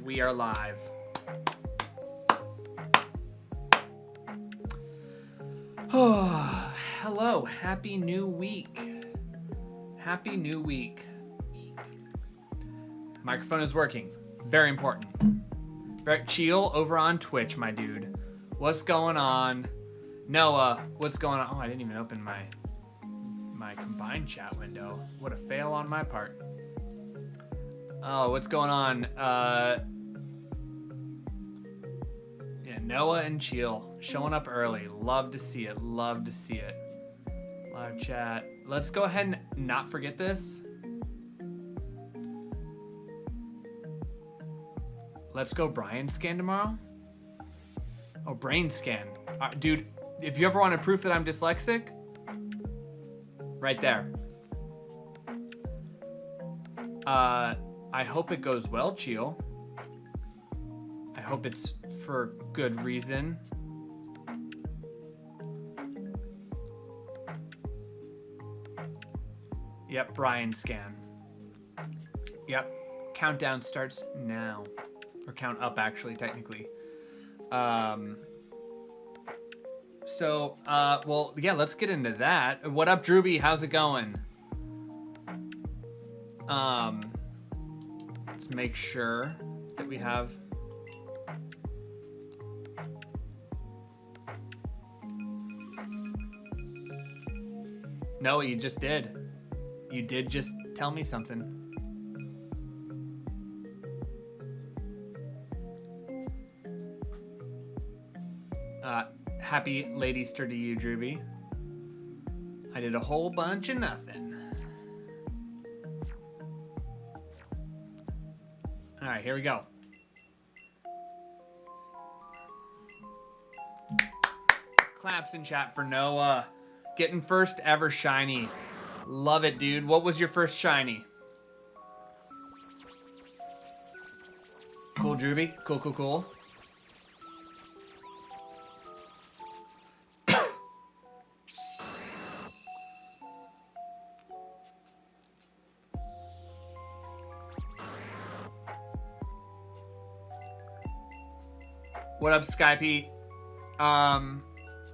We are live. Oh, hello. Happy new week. Happy new week. Microphone is working. Very important. Chiel over on Twitch, my dude. What's going on? Noah, what's going on? Oh, I didn't even open my combined chat window. What a fail on my part. Oh, what's going on? Yeah, Noah and Chiel showing up early. Love to see it. Love to see it. Live chat. Let's go ahead and not forget this. Let's go Brian scan tomorrow. Oh, brain scan. Dude, if you ever wanted proof that I'm dyslexic, right there. I hope it goes well, Chiel. I hope it's for good reason. Yep, Brian scan. Yep, countdown starts now. Or count up, actually, technically. Well, yeah, let's get into that. What up, Drewby? How's it going? Let's make sure that we have... No, you just did. You did just tell me something. Happy late Easter to you, Drewby. I did a whole bunch of nothing. All right, here we go. Claps in chat for Noah. Getting first ever shiny. Love it, dude. What was your first shiny? Cool, Drewby. Cool, cool, cool. What up, Skype?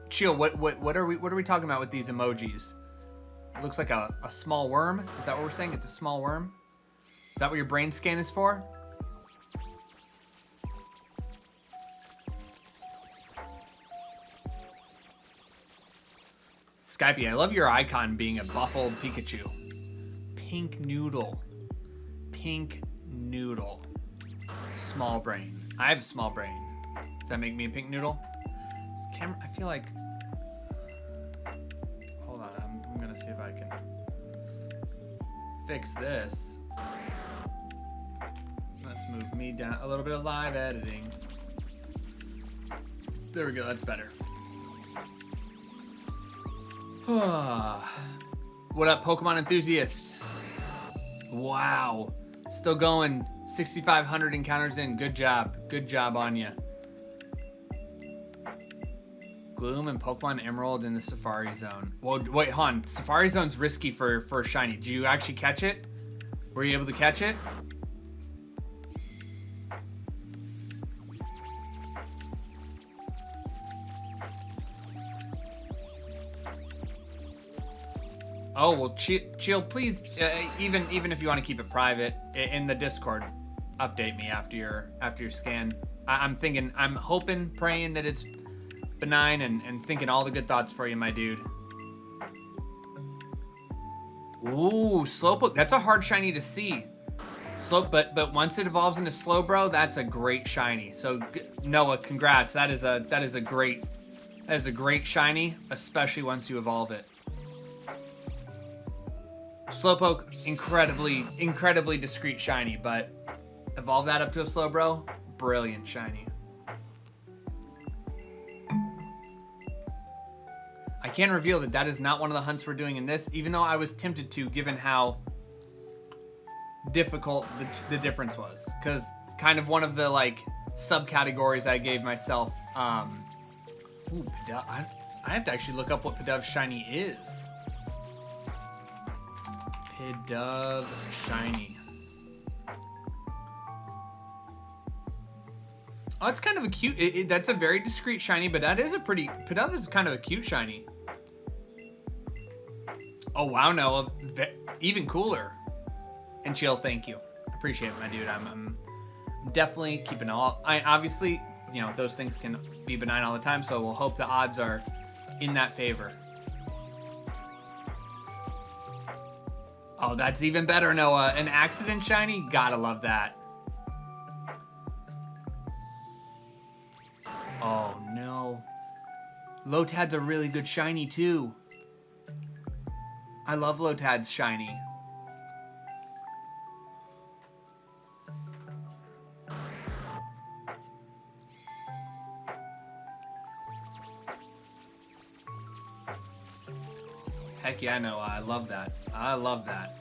Chill. What are we talking about with these emojis? It looks like a small worm. Is that what we're saying? It's a small worm. Is that what your brain scan is for? Skype, I love your icon being a buffled Pikachu. Pink noodle. Pink noodle. Small brain. I have a small brain. Does that make me a pink noodle? This camera, I feel like... Hold on, I'm gonna see if I can fix this. Let's move me down a little bit of live editing. There we go, that's better. What up, Pokemon enthusiast? Wow, still going. 6,500 encounters in. Good job on you. Gloom and Pokemon Emerald in the Safari Zone. Well, wait, hon. Safari Zone's risky for shiny. Did you actually catch it? Were you able to catch it? Oh, well, chill, please. Even if you want to keep it private, in the Discord, update me after your scan. I'm hoping, praying that it's benign and thinking all the good thoughts for you, my dude. Ooh, Slowpoke. That's a hard shiny to see. But once it evolves into Slowbro, that's a great shiny. So Noah, congrats. That is a great shiny, especially once you evolve it. Slowpoke, incredibly discreet shiny, but evolve that up to a Slowbro, brilliant shiny. I can reveal that is not one of the hunts we're doing in this, even though I was tempted to, given how difficult the difference was. Because kind of one of the, like, subcategories I gave myself, ooh, Pidove. I have to actually look up what Pidove shiny is. Pidove shiny. Oh, it's kind of a cute. That's a very discreet shiny, but that is a pretty. Pidove is kind of a cute shiny. Oh wow, Noah, even cooler. And Chill, thank you. Appreciate it, my dude. I'm definitely keeping all. Obviously, you know, those things can be benign all the time, so we'll hope the odds are in that favor. Oh, that's even better, Noah. An accident shiny? Gotta love that. Oh, no. Lotad's a really good shiny, too. I love Lotad's shiny. Heck yeah, Noah. I love that. I love that.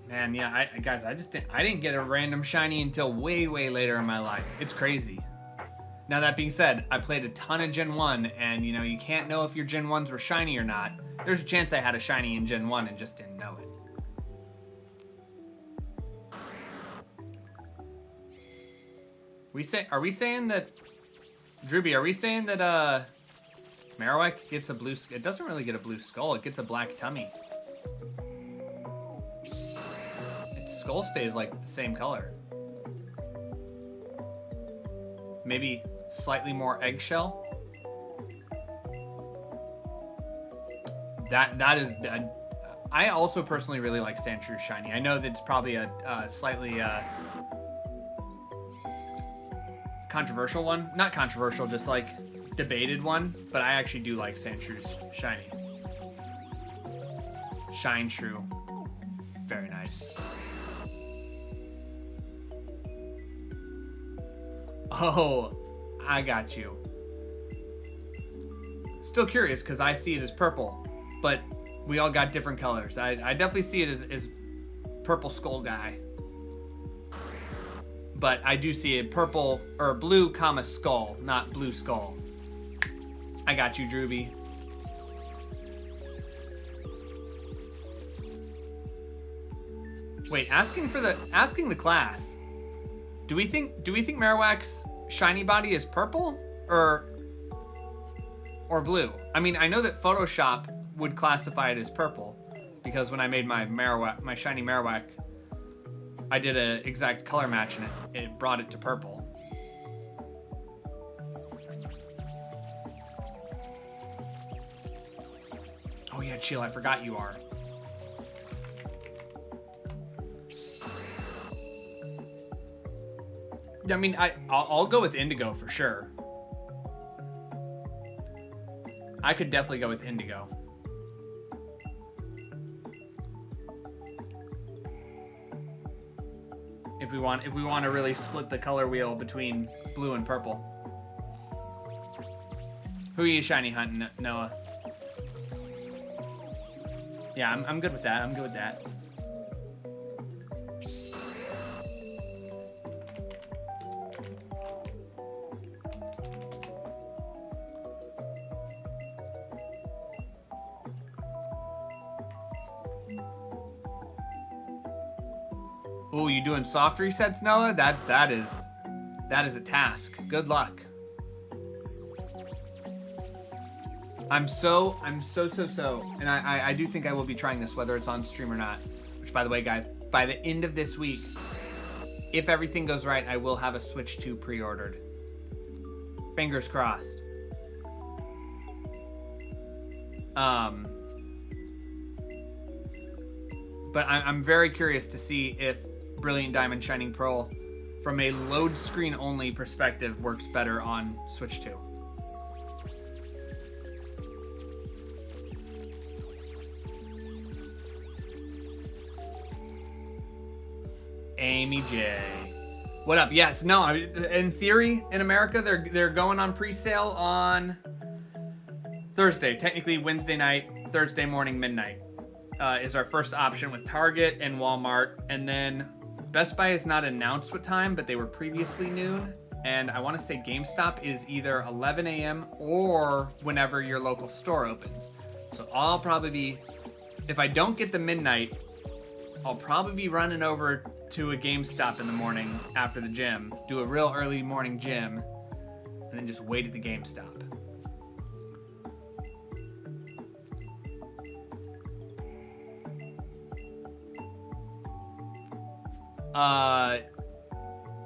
Man, yeah, guys, I didn't get a random shiny until way, way later in my life. It's crazy. Now that being said, I played a ton of Gen 1, and you know, you can't know if your Gen 1s were shiny or not. There's a chance I had a shiny in Gen 1 and just didn't know it. Are we saying that Drewby, are we saying that Marowak gets a blue it doesn't really get a blue skull, it gets a black tummy. Its skull stays like the same color. Maybe slightly more eggshell. That is I also personally really like Sandshrew shiny. I know that it's probably a slightly controversial one. Not controversial, just like debated one, but I actually do like Sandshrew's shiny. Shine Shrew. Very nice. Oh, I got you. Still curious because I see it as purple, but we all got different colors. I definitely see it as purple skull guy. But I do see a purple or blue comma skull, not blue skull. I got you, Drewby. Wait, asking the class. Do we think Marowak's shiny body is purple or blue? I mean, I know that Photoshop would classify it as purple because when I made my shiny Marowak, I did an exact color match and it brought it to purple. Oh yeah, Chill, I forgot you are. I mean, I'll go with indigo for sure. I could definitely go with indigo. If we want to really split the color wheel between blue and purple. Who are you shiny hunting, Noah? Yeah, I'm good with that. I'm good with that. Ooh, you doing soft resets, Noah? That is a task. Good luck. I'm so, and I do think I will be trying this, whether it's on stream or not. Which, by the way, guys, by the end of this week, if everything goes right, I will have a Switch 2 pre-ordered. Fingers crossed. But I'm very curious to see if Brilliant Diamond Shining Pearl, from a load screen only perspective, works better on Switch 2. Amy J. What up? Yes, no, in theory, in America, they're going on pre-sale on Thursday. Technically Wednesday night, Thursday morning, midnight is our first option with Target and Walmart. And then Best Buy is not announced what time, but they were previously noon. And I want to say GameStop is either 11 a.m. or whenever your local store opens. So I'll probably be, if I don't get the midnight, I'll probably be running over to a GameStop in the morning after the gym, do a real early morning gym, and then just wait at the GameStop.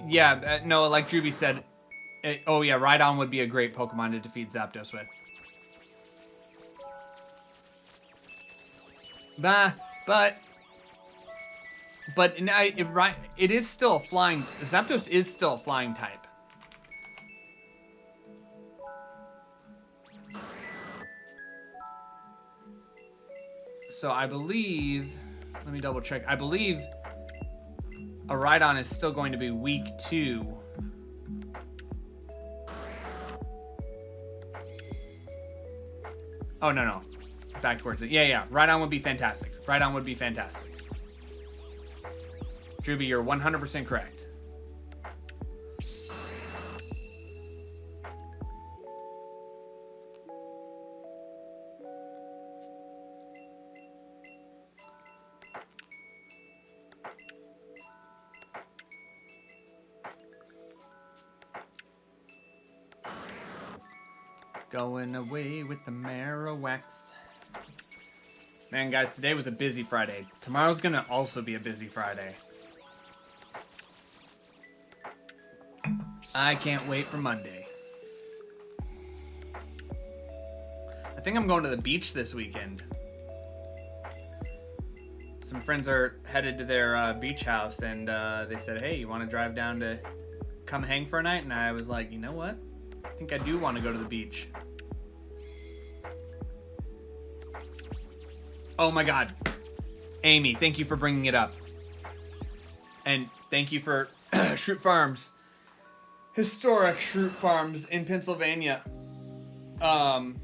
Yeah, no, like Drewby said, oh yeah, Rhydon would be a great Pokemon to defeat Zapdos with. But it is still a flying, Zapdos is still a flying type. So I believe, let me double check, I believe a Rhydon is still going to be weak 2. Oh, no. Back towards it. Yeah. Rhydon would be fantastic. Rhydon would be fantastic. Drewby, you're 100% correct. Going away with the Marowaks. Man, guys, today was a busy Friday. Tomorrow's gonna also be a busy Friday. I can't wait for Monday. I think I'm going to the beach this weekend. Some friends are headed to their beach house, and they said, hey, you want to drive down to come hang for a night? And I was like, you know what? I think I do want to go to the beach. Oh my God. Amy, thank you for bringing it up. And thank you for Shroot Farms. Historic Shroot Farms in Pennsylvania. Nice,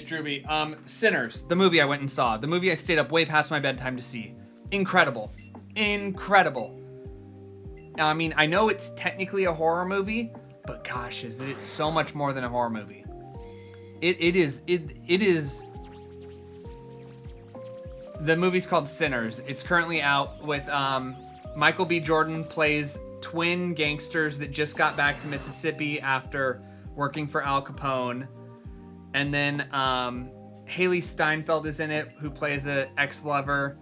Drewby. Sinners, the movie I went and saw. The movie I stayed up way past my bedtime to see. Incredible. Incredible. Now, I mean, I know it's technically a horror movie, but gosh, is it so much more than a horror movie. It is. The movie's called Sinners. It's currently out with Michael B. Jordan plays twin gangsters that just got back to Mississippi after working for Al Capone. And then Haley Steinfeld is in it, who plays an ex-lover.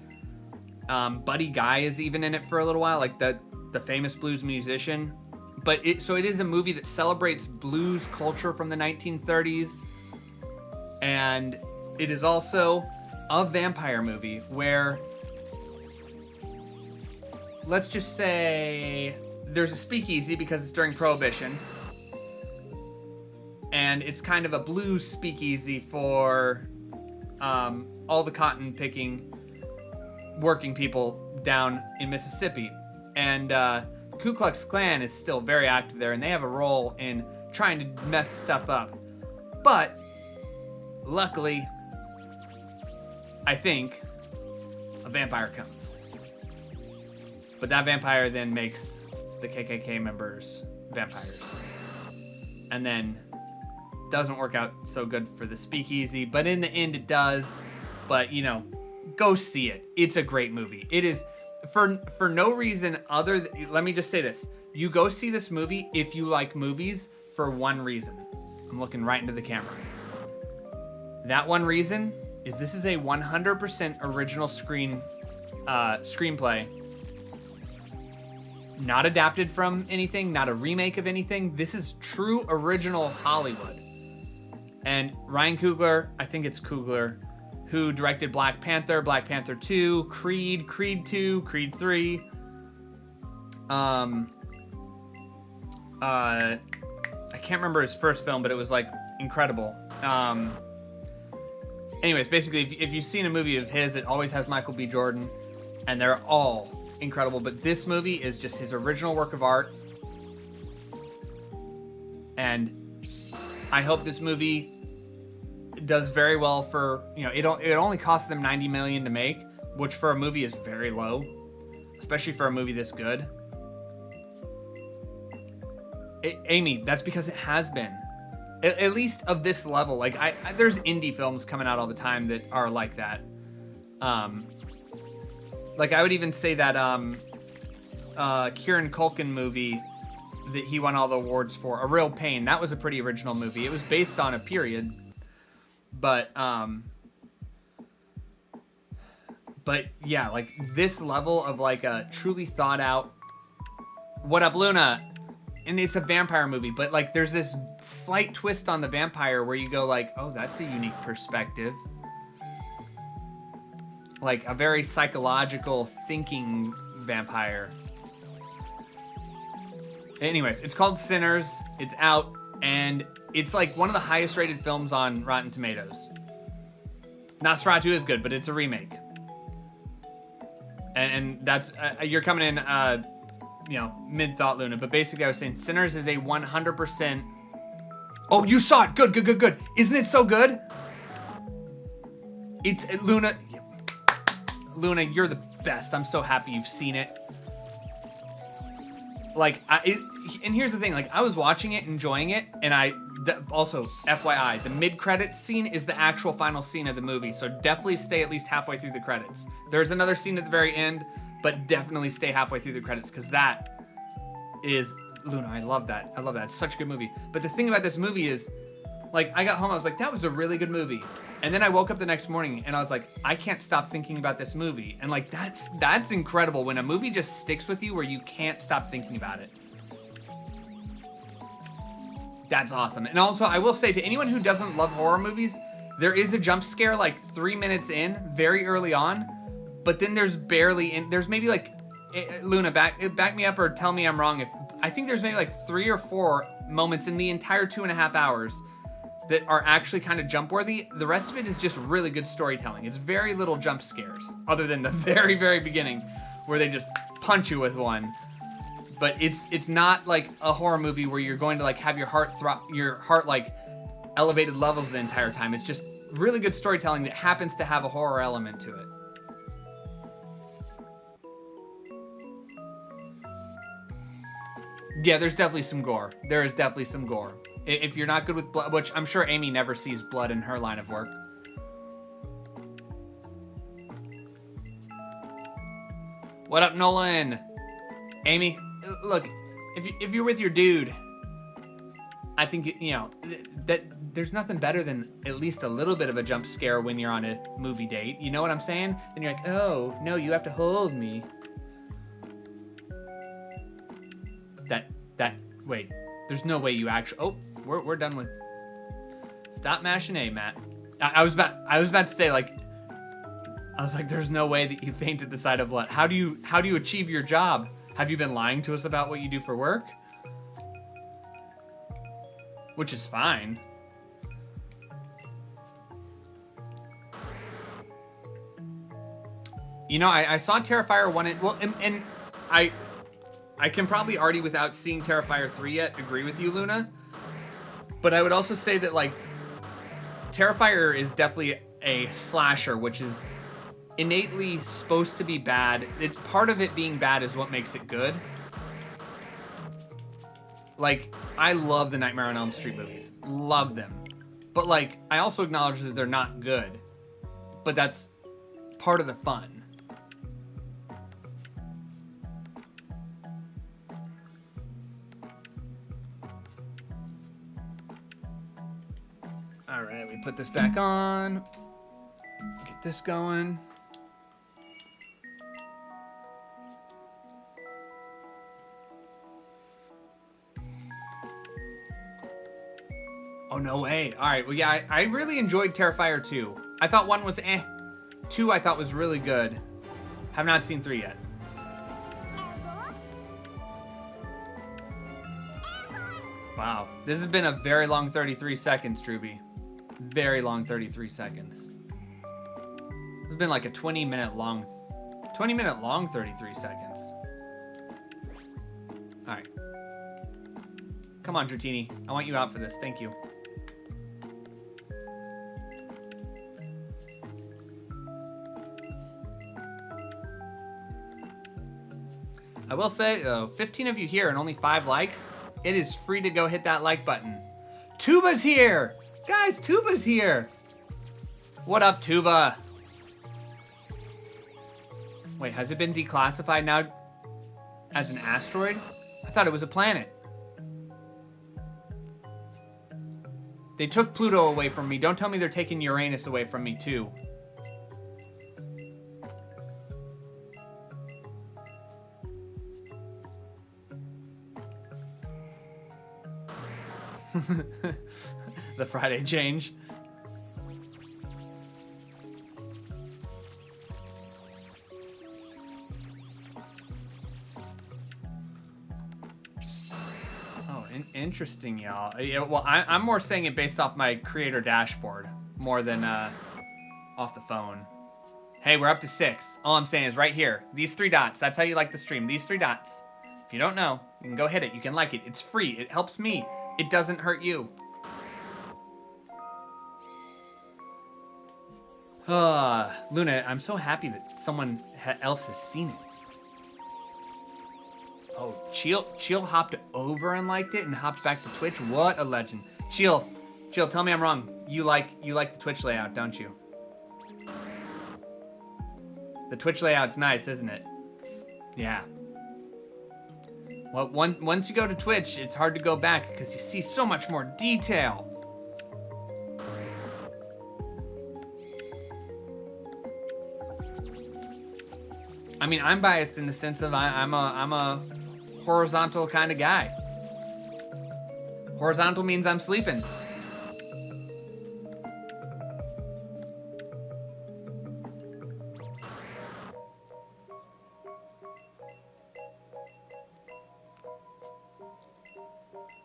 Buddy Guy is even in it for a little while, like the famous blues musician. But it is a movie that celebrates blues culture from the 1930s. And it is also a vampire movie where, let's just say, there's a speakeasy because it's during Prohibition. And it's kind of a blues speakeasy for all the cotton picking working people down in Mississippi. And Ku Klux Klan is still very active there, and they have a role in trying to mess stuff up. But luckily, I think a vampire comes. But that vampire then makes the KKK members vampires. And then doesn't work out so good for the speakeasy, but in the end it does. But, you know, go see it. It's a great movie. It is for no reason other than, let me just say this. You go see this movie if you like movies for one reason. I'm looking right into the camera. That one reason is this is a 100% original screenplay. Not adapted from anything, not a remake of anything. This is true original Hollywood. And Ryan Coogler, I think it's Coogler, who directed Black Panther, Black Panther 2, Creed, Creed 2, Creed 3. I can't remember his first film, but it was like incredible. Anyways, basically, if you've seen a movie of his, it always has Michael B. Jordan, and they're all incredible. But this movie is just his original work of art. And I hope this movie does very well for, you know, it only cost them $90 million to make, which for a movie is very low, especially for a movie this good. Amy, that's because it has been. At least of this level. Like, there's indie films coming out all the time that are like that. Like, I would even say that Kieran Culkin movie that he won all the awards for, A Real Pain, that was a pretty original movie. It was based on a period, but yeah, like this level of like a truly thought out, what up, Luna? And it's a vampire movie, but like there's this slight twist on the vampire where you go like, oh, that's a unique perspective. Like a very psychological thinking vampire. Anyways, it's called Sinners. It's out, and it's like one of the highest rated films on Rotten Tomatoes. Nosferatu is good, but it's a remake. And that's, you're coming in, you know, mid-thought, Luna. But basically I was saying Sinners is a 100%... Oh, you saw it! Good. Isn't it so good? It's, Luna, you're the best. I'm so happy you've seen it. Like, and here's the thing, like, I was watching it, enjoying it, and also, FYI, the mid-credits scene is the actual final scene of the movie, so definitely stay at least halfway through the credits. There's another scene at the very end, but definitely stay halfway through the credits, because that is, Luna, I love that. It's such a good movie. But the thing about this movie is, like, I got home, I was like, that was a really good movie. And then I woke up the next morning, and I was like, I can't stop thinking about this movie. And, like, that's incredible when a movie just sticks with you where you can't stop thinking about it. That's awesome. And also, I will say to anyone who doesn't love horror movies, there is a jump scare like 3 minutes in, very early on, but then there's maybe like, Luna, back me up or tell me I'm wrong. I think there's maybe like 3 or 4 moments in the entire 2.5 hours that are actually kind of jump worthy. The rest of it is just really good storytelling. It's very little jump scares, other than the very, very beginning where they just punch you with one. But it's not like a horror movie where you're going to like have your heart like elevated levels the entire time. It's just really good storytelling that happens to have a horror element to it. Yeah, there's definitely some gore. There is definitely some gore. If you're not good with blood, which I'm sure Amy never sees blood in her line of work. What up, Nolan? Amy, look, if you're with your dude, I think, you know, that there's nothing better than at least a little bit of a jump scare when you're on a movie date. You know what I'm saying? Then you're like, oh, no, you have to hold me. Wait, there's no way you actually, oh, we're done with, stop mashing A, Matt. I was about to say, like, I was like, there's no way that you fainted the sight of blood. How do you achieve your job? Have you been lying to us about what you do for work? Which is fine. You know, I saw Terrifier 1, well, and I can probably already, without seeing Terrifier 3 yet, agree with you, Luna. But I would also say that, like, Terrifier is definitely a slasher, which is innately supposed to be bad. Part of it being bad is what makes it good. Like, I love the Nightmare on Elm Street movies. Love them. But, like, I also acknowledge that they're not good. But that's part of the fun. Alright, we put this back on. Get this going. Oh, no way. Alright, well, yeah, I really enjoyed Terrifier 2. I thought 1 was eh. 2 I thought was really good. Have not seen 3 yet. Wow. This has been a very long 33 seconds, Drewby. Very long 33 seconds. It's been like a 20 minute long 33 seconds. All right. Come on, Dratini. I want you out for this. Thank you. I will say, though, 15 of you here and only 5 likes. It is free to go hit that like button. Tuba's here! Guys, Tuba's here! What up, Tuba? Wait, has it been declassified now as an asteroid? I thought it was a planet. They took Pluto away from me. Don't tell me they're taking Uranus away from me, too. The Friday change. Interesting, y'all. Yeah, well, I'm more saying it based off my creator dashboard more than off the phone. Hey, we're up to 6. All I'm saying is right here. These 3 dots. That's how you like the stream. These 3 dots. If you don't know, you can go hit it. You can like it. It's free. It helps me. It doesn't hurt you. Luna, I'm so happy that someone else has seen it. Oh, Chill hopped over and liked it and hopped back to Twitch. What a legend. Chill, tell me I'm wrong. You like the Twitch layout, don't you? The Twitch layout's nice, isn't it? Yeah. Well, once you go to Twitch, it's hard to go back because you see so much more detail. I mean, I'm biased in the sense of I'm a horizontal kind of guy. Horizontal means I'm sleeping.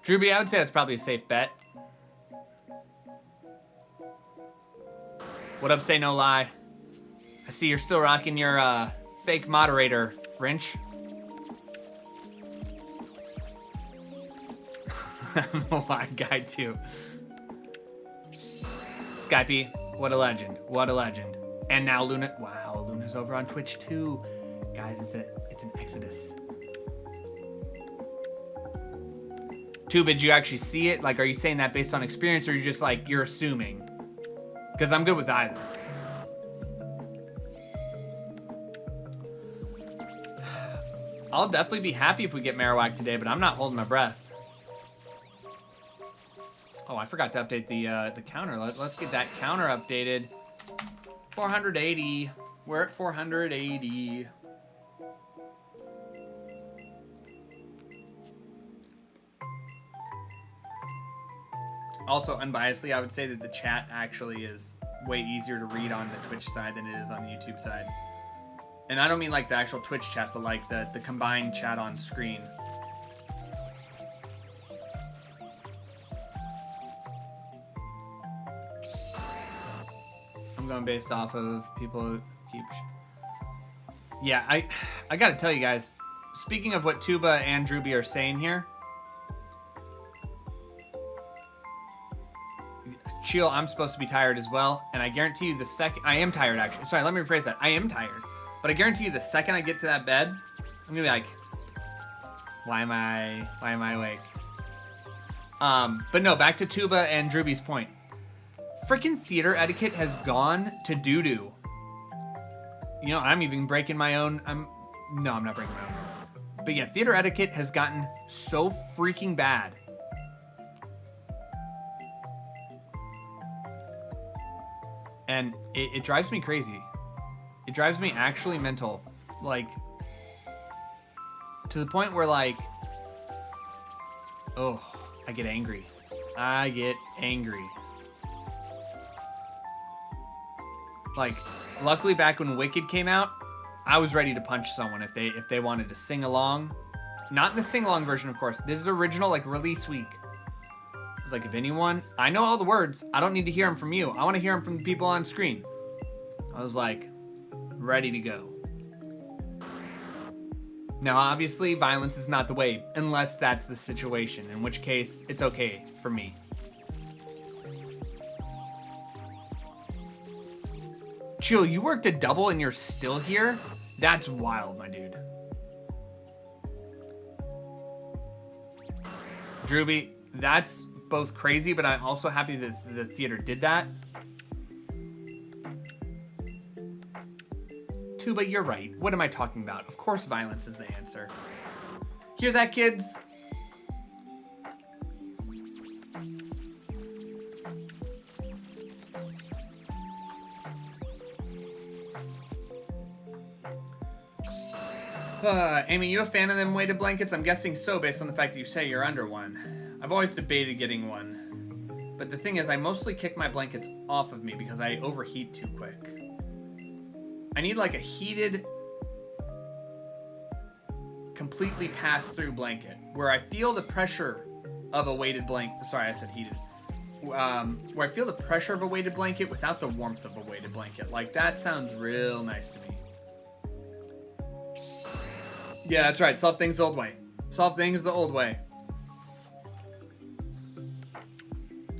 Drewby, I would say that's probably a safe bet. What up, say no lie? I see you're still rocking your fake moderator, Wrench. I'm a live guy too. Skypey, what a legend. What a legend. And now Luna. Wow, Luna's over on Twitch too. Guys, it's an exodus. Tube, did you actually see it? Like, are you saying that based on experience, or are you just like, you're assuming? Because I'm good with either. I'll definitely be happy if we get Marowak today, but I'm not holding my breath. Oh, I forgot to update the counter. Let's get that counter updated. 480. We're at 480. Also, unbiasedly, I would say that the chat actually is way easier to read on the Twitch side than it is on the YouTube side. And I don't mean like the actual Twitch chat, but like the combined chat on screen. I'm going based off of people who keep... Yeah, I gotta tell you guys, speaking of what Tuba and Drewby are saying here, Chill, I'm supposed to be tired as well, and I guarantee you the second... I am tired, actually. Sorry, let me rephrase that. I am tired. But I guarantee you the second I get to that bed, I'm gonna be like, why am I awake? But no, back to Tuba and Drewby's point. Freaking theater etiquette has gone to doo-doo. You know, I'm even breaking my own... No, I'm not breaking my own. But yeah, theater etiquette has gotten so freaking bad. And it drives me crazy. It drives me actually mental. Like, to the point where, like, oh, I get angry. I get angry. Like, luckily back when Wicked came out, I was ready to punch someone if they wanted to sing along. Not in the sing-along version, of course. This is original, like, release week. I was like, if anyone... I know all the words. I don't need to hear them from you. I want to hear them from the people on screen. I was like, ready to go. Now, obviously, violence is not the way, unless that's the situation, in which case, it's okay for me. Chill, you worked a double and you're still here? That's wild, my dude. Drewby, that's both crazy, but I'm also happy that the theater did that. Tuba, you're right. What am I talking about? Of course violence is the answer. Hear that, kids? Amy, you a fan of them weighted blankets? I'm guessing so based on the fact that you say you're under one. I've always debated getting one. But the thing is, I mostly kick my blankets off of me because I overheat too quick. I need like a heated, completely pass-through blanket where I feel the pressure of a weighted blanket. Sorry, I said heated. Where I feel the pressure of a weighted blanket without the warmth of a weighted blanket. Like, that sounds real nice to me. Yeah, that's right. Solve things the old way. Solve things the old way.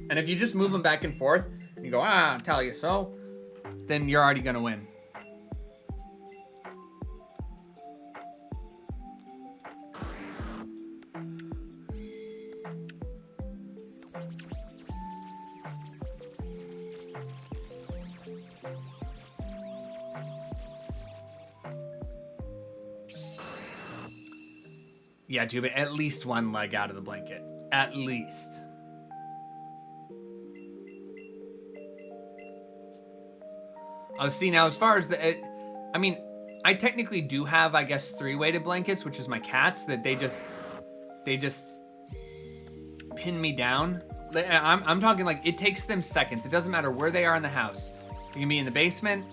And if you just move them back and forth, and you go, I'll tell you so, then you're already going to win. Yeah, Tuba, at least one leg out of the blanket. At least. Oh, see, now as far as I mean, I technically do have, I guess, 3 weighted blankets, which is my cats, that they just pin me down. I'm talking like, it takes them seconds. It doesn't matter where they are in the house. They can be in the basement,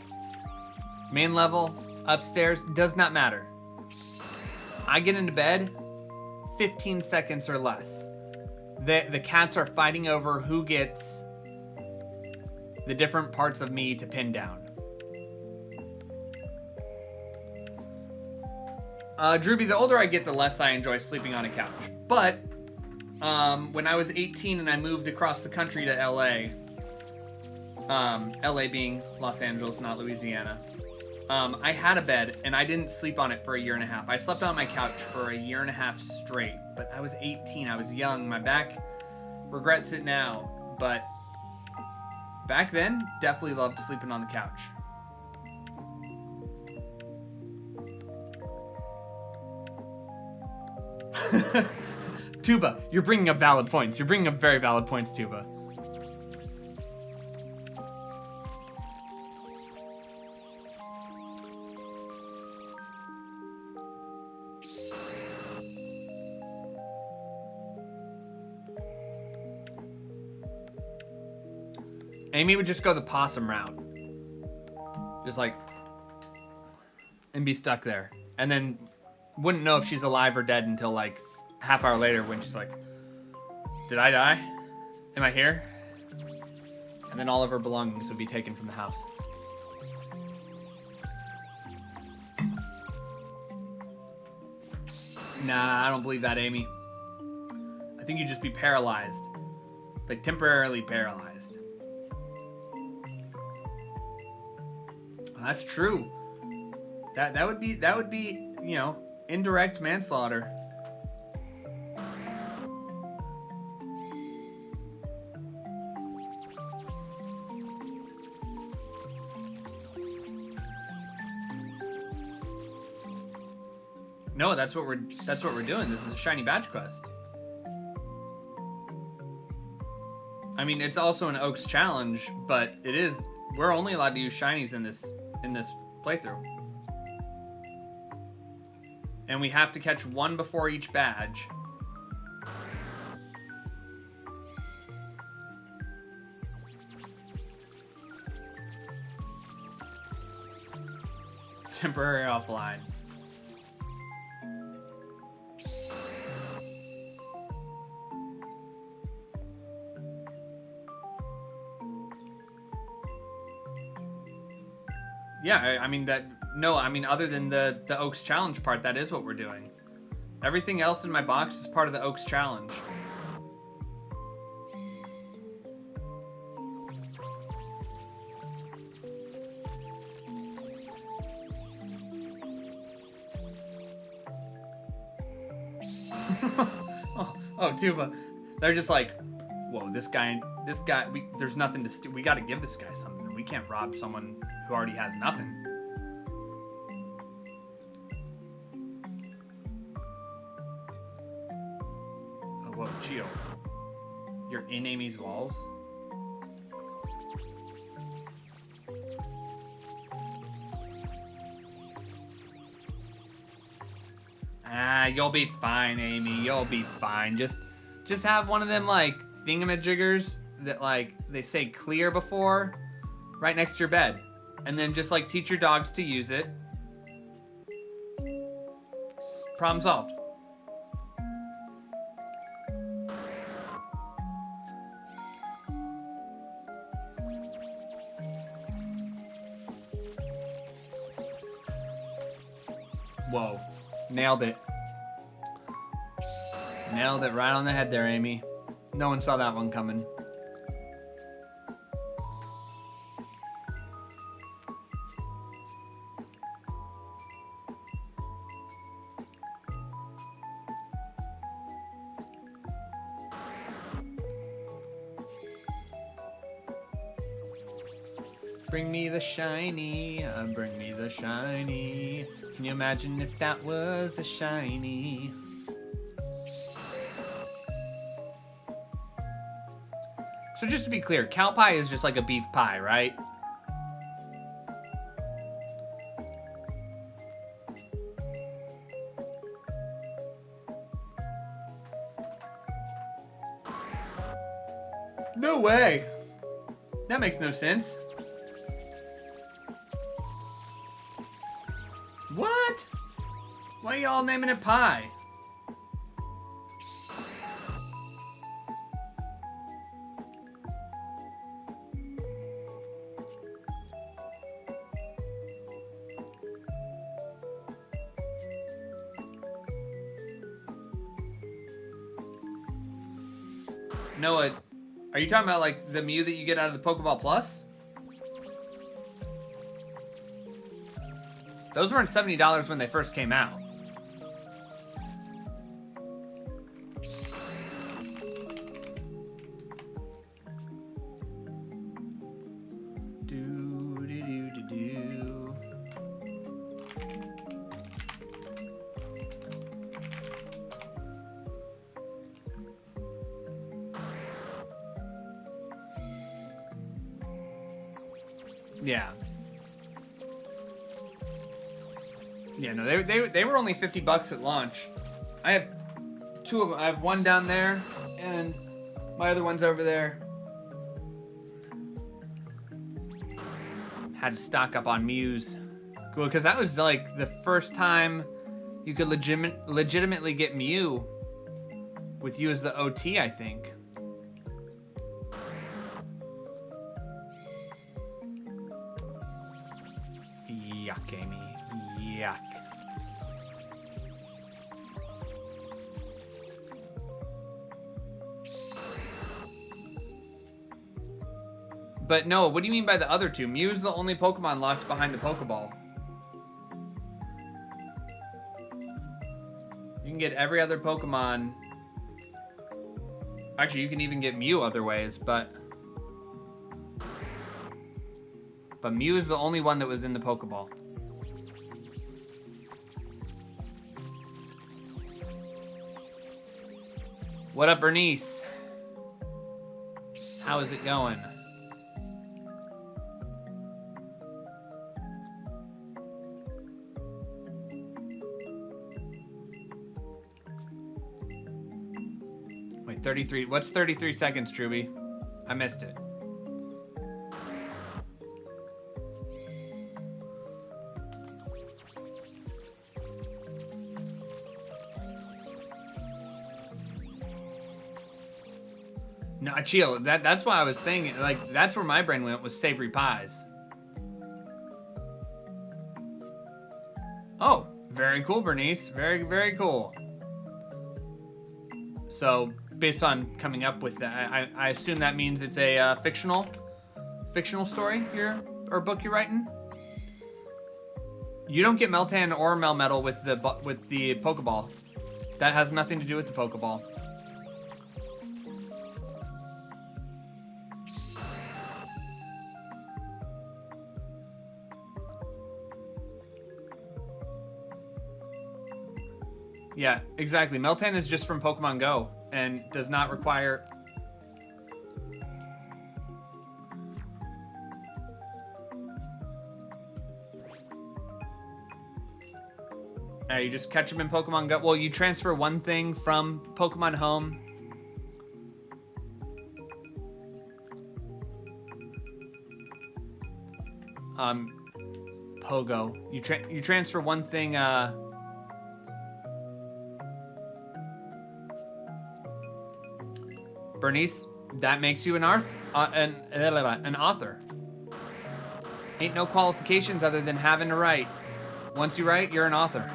main level, upstairs, does not matter. I get into bed, 15 seconds or less. The cats are fighting over who gets the different parts of me to pin down. Drewby, the older I get, the less I enjoy sleeping on a couch. But when I was 18 and I moved across the country to LA, LA being Los Angeles, not Louisiana, I had a bed and I didn't sleep on it for a year and a half. I slept on my couch for a year and a half straight, but I was 18. I was young. My back regrets it now, but back then, definitely loved sleeping on the couch. Tuba, you're bringing up valid points. You're bringing up very valid points, Tuba. Amy would just go the possum route. Just like, and be stuck there. And then wouldn't know if she's alive or dead until like half hour later when she's like, did I die? Am I here? And then all of her belongings would be taken from the house. Nah, I don't believe that, Amy. I think you'd just be paralyzed. Like temporarily paralyzed. That's true. That would be, you know, indirect manslaughter. No, that's what we're doing. This is a shiny badge quest. I mean, it's also an Oaks challenge, but we're only allowed to use shinies in this playthrough. And we have to catch one before each badge. Temporary offline. Yeah, I mean other than the Oaks challenge part, that is what we're doing. Everything else in my box is part of the Oaks challenge. oh, Tuba. They're just like, whoa, this guy, there's nothing to we gotta give this guy something. We can't rob someone who already has nothing. We're in Amy's walls. Ah, you'll be fine, Amy. You'll be fine. Just have one of them, like, thingamajiggers that, like, they say clear before right next to your bed. And then just, like, teach your dogs to use it. Problem solved. Whoa. Nailed it. Nailed it right on the head there, Amy. No one saw that one coming. Bring me the shiny, bring me the shiny. Can you imagine if that was the shiny? So just to be clear, cow pie is just like a beef pie, right? No way! That makes no sense. What? Why are y'all naming it pie? Noah, are you talking about like the Mew that you get out of the Pokeball Plus? Those weren't $70 when they first came out. Yeah. Yeah, no, they were only $50 at launch. I have two of them. I have one down there, and my other one's over there. Had to stock up on Mews. Cool, because that was like the first time you could legitimately get Mew with you as the OT, I think. Yuck, Amy. Yuck. But no, what do you mean by the other two? Mew's the only Pokemon locked behind the Pokeball. You can get every other Pokemon. Actually, you can even get Mew other ways, but Mew is the only one that was in the Pokeball. What up, Bernice? How is it going? Wait, 33. What's 33 seconds, Truby? I missed it. No, chill. That's why I was thinking. Like, that's where my brain went, was savory pies. Oh, very cool, Bernice. Very, very cool. So, based on coming up with that, I assume that means it's a fictional story or book you're writing. You don't get Meltan or Melmetal with the Pokeball. That has nothing to do with the Pokeball. Yeah, exactly. Meltan is just from Pokemon Go and does not require You just catch them in Pokemon Go. Well, you transfer one thing from Pokemon Home. Pogo. You transfer one thing. Bernice, that makes you an author. Ain't no qualifications other than having to write. Once you write, you're an author.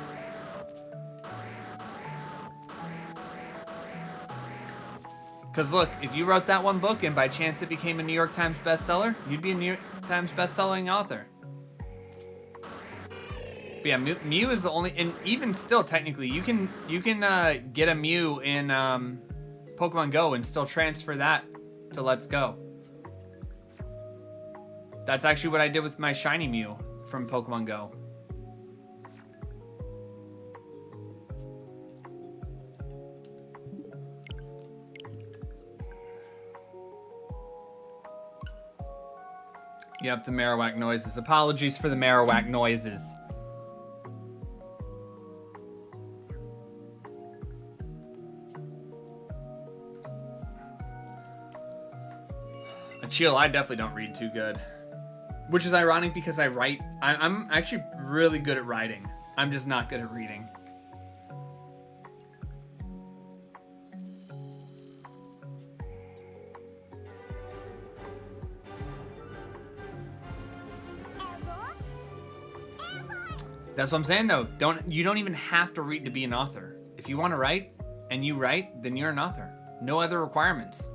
Because look, if you wrote that one book and by chance it became a New York Times bestseller, you'd be a New York Times bestselling author. But yeah, Mew is the only, and even still, technically, you can get a Mew in Pokemon Go and still transfer that to Let's Go. That's actually what I did with my Shiny Mew from Pokemon Go. Yep, the Marowak noises. Apologies for the Marowak noises. Chill, I definitely don't read too good. Which is ironic because I write. I'm actually really good at writing. I'm just not good at reading. That's what I'm saying though. You don't even have to read to be an author. If you want to write and you write, then you're an author. No other requirements.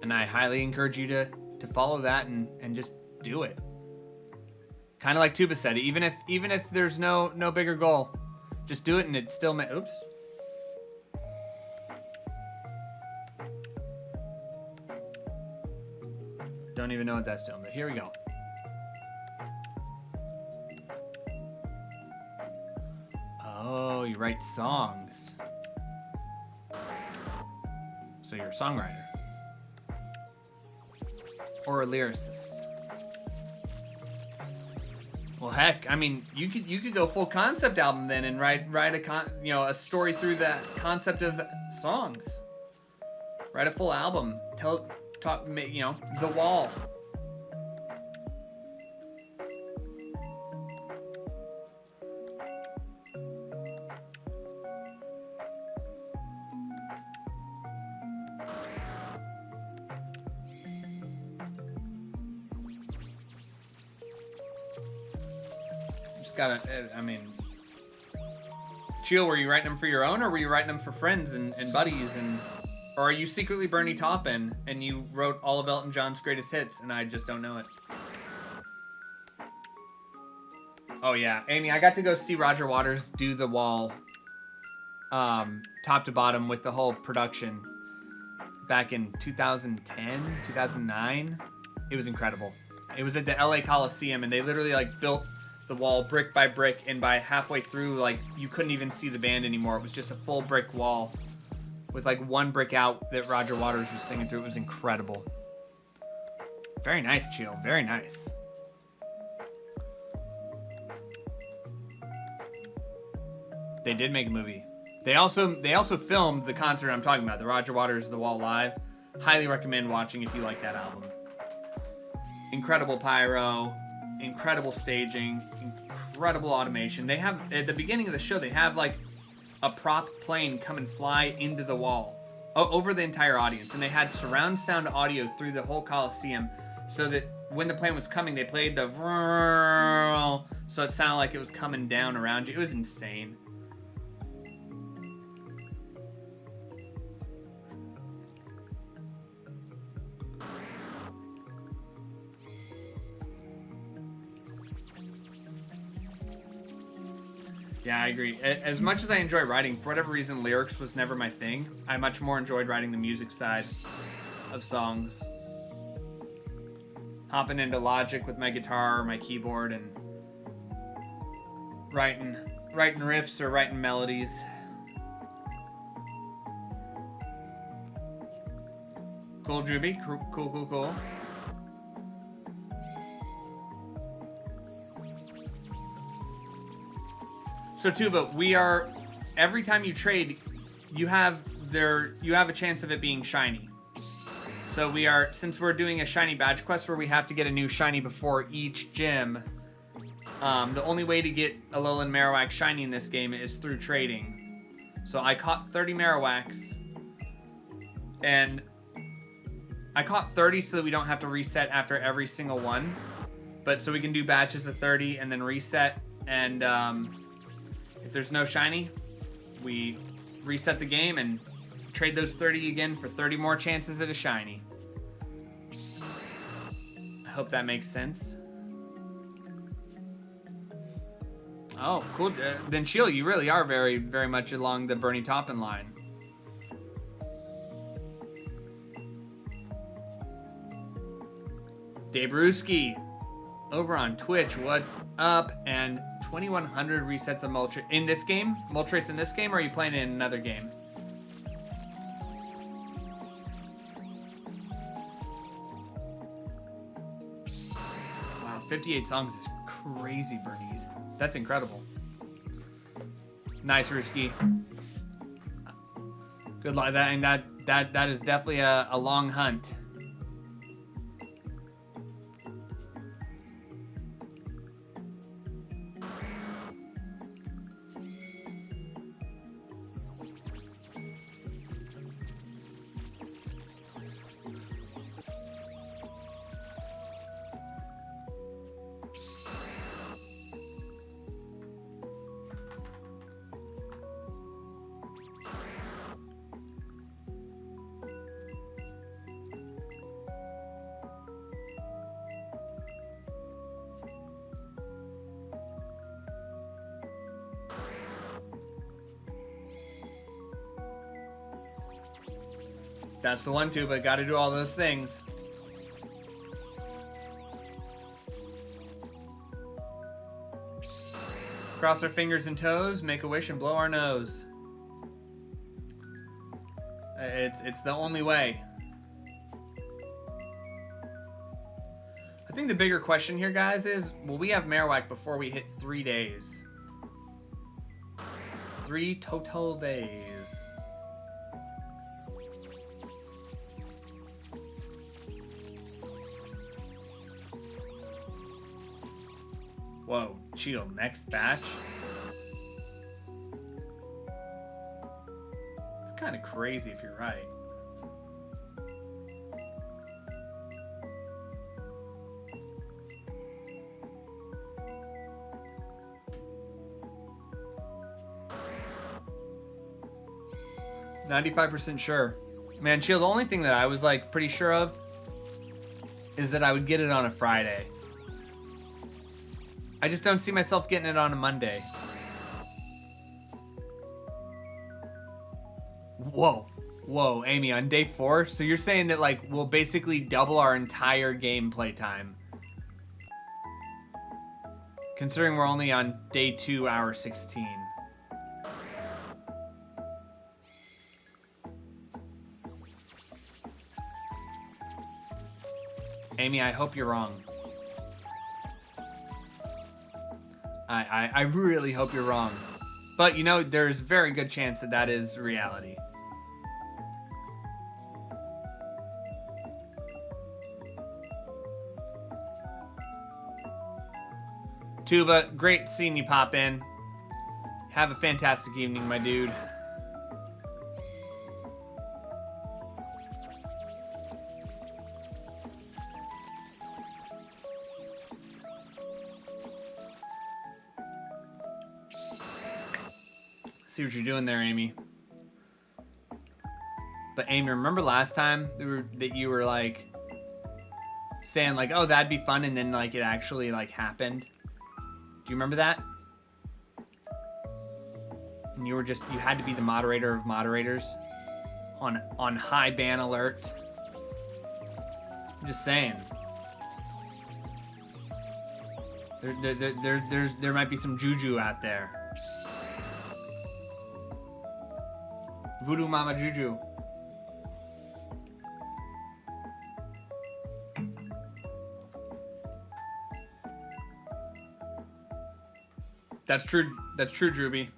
And I highly encourage you to follow that and just do it. Kind of like Tuba said, even if there's no bigger goal, just do it and it still oops. Don't even know what that's doing, but here we go. Oh, you write songs. So you're a songwriter. Or a lyricist. Well, heck, I mean, you could go full concept album then and write a story through that concept of songs. Write a full album. The Wall. Chill, were you writing them for your own, or were you writing them for friends and buddies, or are you secretly Bernie Taupin and you wrote all of Elton John's greatest hits and I just don't know it? Oh yeah, Amy, I got to go see Roger Waters do The Wall, top to bottom with the whole production back in 2010, 2009. It was incredible. It was at the LA Coliseum and they literally built the wall brick by brick, and by halfway through, you couldn't even see the band anymore. It was just a full brick wall with one brick out that Roger Waters was singing through. It was incredible. Very nice, Chill. Very nice. They did make a movie. They also filmed the concert I'm talking about, the Roger Waters The Wall Live. Highly recommend watching if you like that album. Incredible pyro, incredible staging, incredible automation. They have, at the beginning of the show, they have a prop plane come and fly into the wall over the entire audience, and they had surround sound audio through the whole Coliseum so that when the plane was coming, they played the so it sounded like it was coming down around you. It was insane. Yeah, I agree. As much as I enjoy writing, for whatever reason, lyrics was never my thing. I much more enjoyed writing the music side of songs. Hopping into Logic with my guitar or my keyboard and writing riffs or writing melodies. Cool, Juby. Cool. So Tuba, we are, every time you trade, you have a chance of it being shiny. So we are, since we're doing a shiny badge quest where we have to get a new shiny before each gym, the only way to get Alolan Marowak shiny in this game is through trading. So I caught 30 Marowaks, and I caught 30 so that we don't have to reset after every single one. But so we can do batches of 30 and then reset, and if there's no shiny, we reset the game and trade those 30 again for 30 more chances at a shiny. I hope that makes sense. Oh, cool. Then Sheila, you really are very, very much along the Bernie Taupin line. Dabruski over on Twitch, what's up? And 2100 resets of Moltres in this game? Moltres in this game, or are you playing it in another game? Wow, 58 songs is crazy, Bernice. That's incredible. Nice, Ruski. Good luck. That is definitely a long hunt. That's the one too, but gotta do all those things. Cross our fingers and toes, make a wish and blow our nose. It's the only way. I think the bigger question here, guys, is will we have Marowak before we hit 3 days? 3 total days. Whoa, Cheeto, next batch? It's kind of crazy if you're right. "95% sure." Man, Cheeto, the only thing that I was like pretty sure of is that I would get it on a Friday. I just don't see myself getting it on a Monday. Whoa. Whoa, Amy, on day 4? So you're saying that, like, we'll basically double our entire gameplay time. Considering we're only on day 2, hour 16. Amy, I hope you're wrong. I really hope you're wrong. But, you know, there's a very good chance that that is reality. Tuba, great seeing you pop in. Have a fantastic evening, my dude. See what you're doing there, Amy. But Amy, remember last time that you were like saying like, oh, that'd be fun, and then like it actually like happened? Do you remember that? And you had to be the moderator of moderators on high ban alert. I'm just saying. There might be some juju out there. Voodoo Mama Juju. That's true, That's true, Drewby.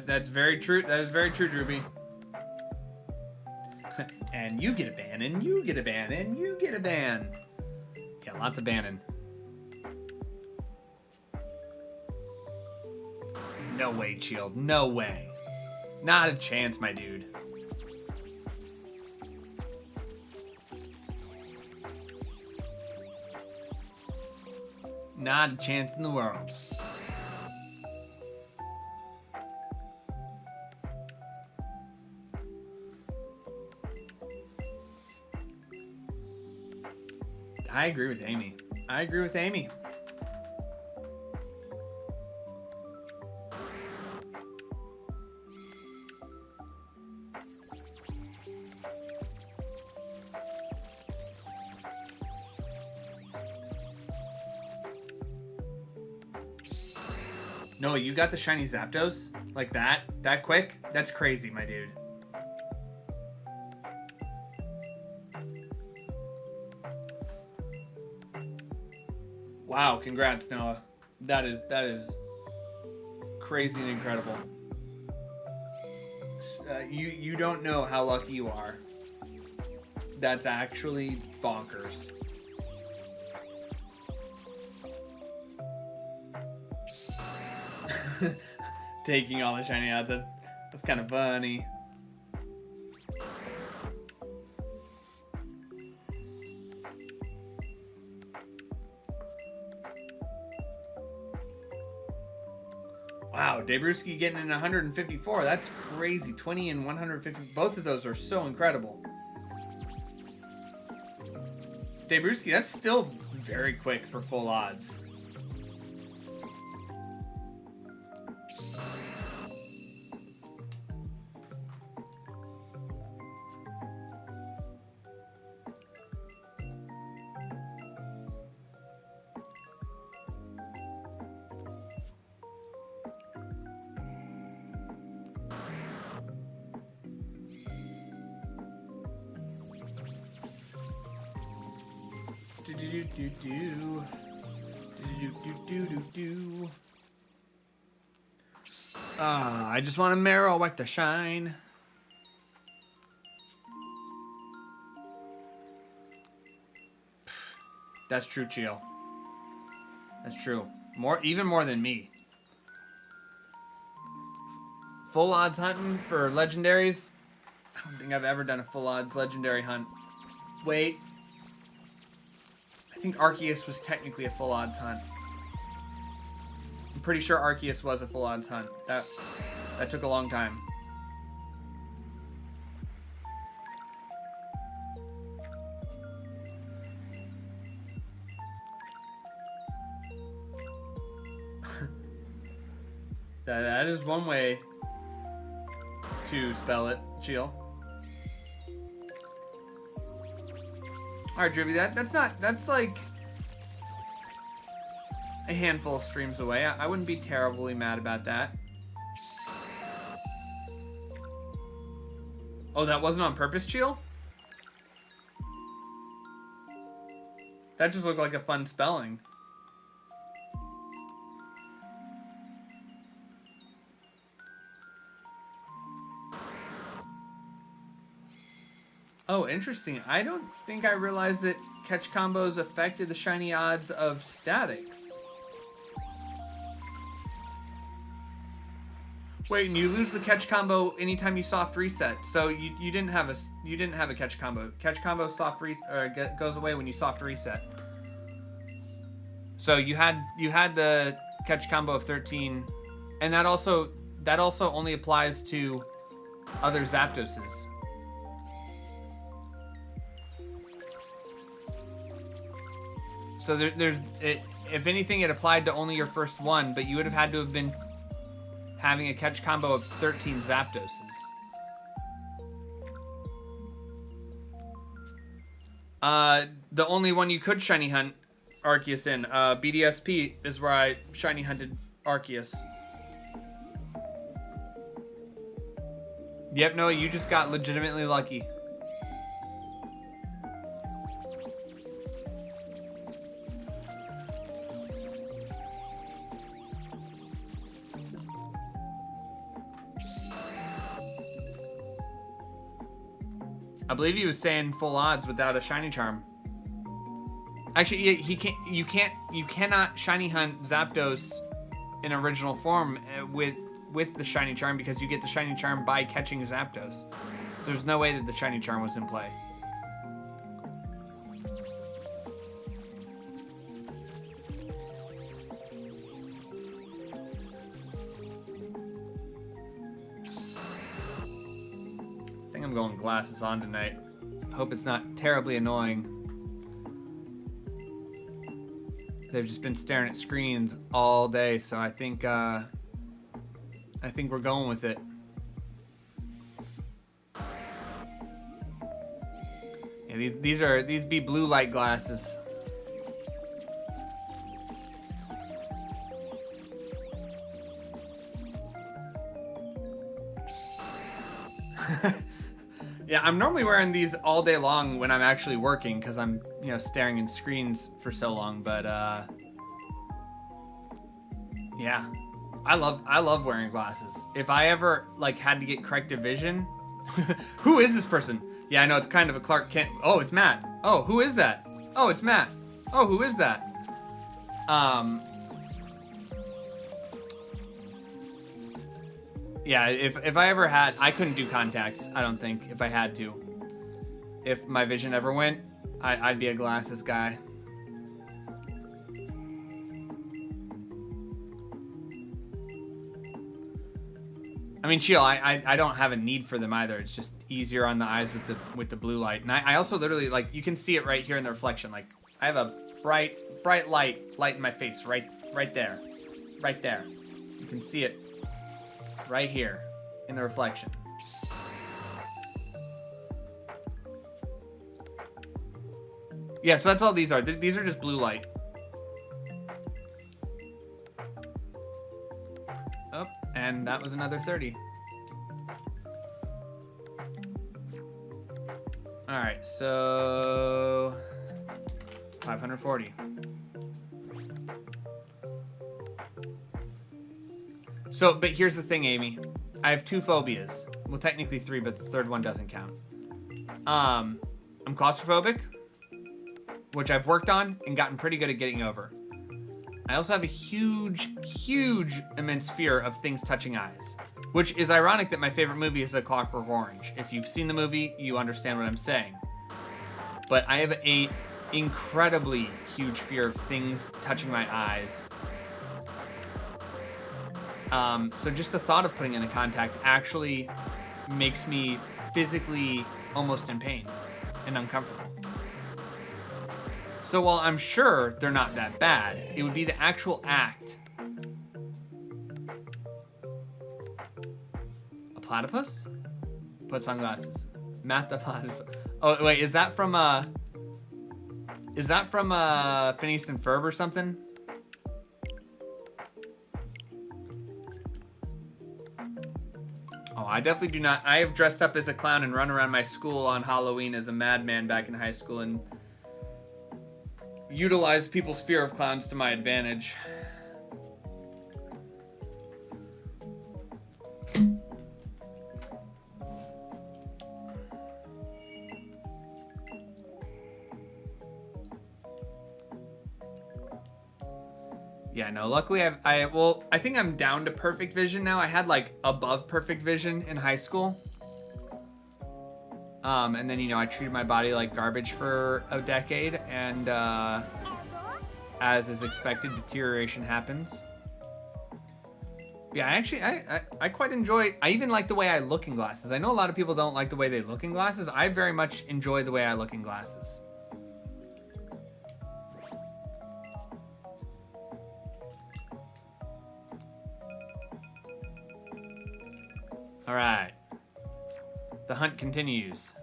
That's very true. That is very true, Drewby. And you get a ban, and you get a ban, and you get a ban. Yeah, lots of banning. No way, Shield. No way. Not a chance, my dude. Not a chance in the world. I agree with Amy. I agree with Amy. No, you got the shiny Zapdos? Like that? That quick? That's crazy, my dude. Wow, congrats, Noah. That is crazy and incredible. You don't know how lucky you are. That's actually bonkers. Taking all the shiny odds, that's kind of funny. Wow, Dabruski getting in 154. That's crazy. 20 and 150. Both of those are so incredible. Dabruski, that's still very quick for full odds. I just want a Marowak to shine. That's true, Chio. That's true. Even more than me. Full odds hunting for legendaries. I don't think I've ever done a full odds legendary hunt. Wait. I think Arceus was technically a full odds hunt. I'm pretty sure Arceus was a full odds hunt. That took a long time. That is one way to spell it, Chill. Alright, Drivy, that's like a handful of streams away. I wouldn't be terribly mad about that. Oh, that wasn't on purpose, Chill? That just looked like a fun spelling. Oh, interesting. I don't think I realized that catch combos affected the shiny odds of statics. Wait, and you lose the catch combo anytime you soft reset. So you didn't have a catch combo. Catch combo goes away when you soft reset. So you had the catch combo of 13, and that also only applies to other Zapdoses. So if anything, it applied to only your first one, but you would have had to have been having a catch combo of 13 Zapdoses. The only one you could shiny hunt Arceus in. BDSP is where I shiny hunted Arceus. Yep, Noah, you just got legitimately lucky. I believe he was saying full odds without a shiny charm. Actually, he can't. You cannot shiny hunt Zapdos in original form with the shiny charm because you get the shiny charm by catching Zapdos. So there's no way that the shiny charm was in play. I think I'm going glasses on tonight. Hope it's not terribly annoying. They've just been staring at screens all day, so I think we're going with it. Yeah, these be blue light glasses. Yeah, I'm normally wearing these all day long when I'm actually working because I'm, you know, staring in screens for so long. But yeah, I love wearing glasses. If I ever like had to get corrective vision, who is this person? Yeah, I know it's kind of a Clark Kent. Oh, it's Matt. Oh, who is that? Oh, it's Matt. Oh, who is that? Yeah, if I ever had, I couldn't do contacts, I don't think, if I had to. If my vision ever went, I'd be a glasses guy. I mean, chill, I don't have a need for them either. It's just easier on the eyes with the blue light. And I also literally, like, you can see it right here in the reflection. Like, I have a bright light in my face, right there. Right there. You can see it. Right here in the reflection. Yeah, so that's all these are. These are just blue light. Oh, and that was another 30. All right, so 540. So, but here's the thing, Amy. I have 2 phobias. Well, technically 3, but the third one doesn't count. I'm claustrophobic, which I've worked on and gotten pretty good at getting over. I also have a huge, immense fear of things touching eyes, which is ironic that my favorite movie is A Clockwork Orange. If you've seen the movie, you understand what I'm saying. But I have a incredibly huge fear of things touching my eyes. So just the thought of putting in a contact actually makes me physically almost in pain and uncomfortable. So while I'm sure they're not that bad, it would be the actual act. A platypus? Put sunglasses. Matt the platypus. Oh wait, is that from Phineas and Ferb or something? Oh, I definitely do not. I have dressed up as a clown and run around my school on Halloween as a madman back in high school and utilized people's fear of clowns to my advantage. Yeah, no, luckily I think I'm down to perfect vision now. I had like above perfect vision in high school. And then, you know, I treated my body like garbage for a decade, and as is expected, deterioration happens. Yeah, I quite enjoy, I even like the way I look in glasses. I know a lot of people don't like the way they look in glasses. I very much enjoy the way I look in glasses. All right. The hunt continues.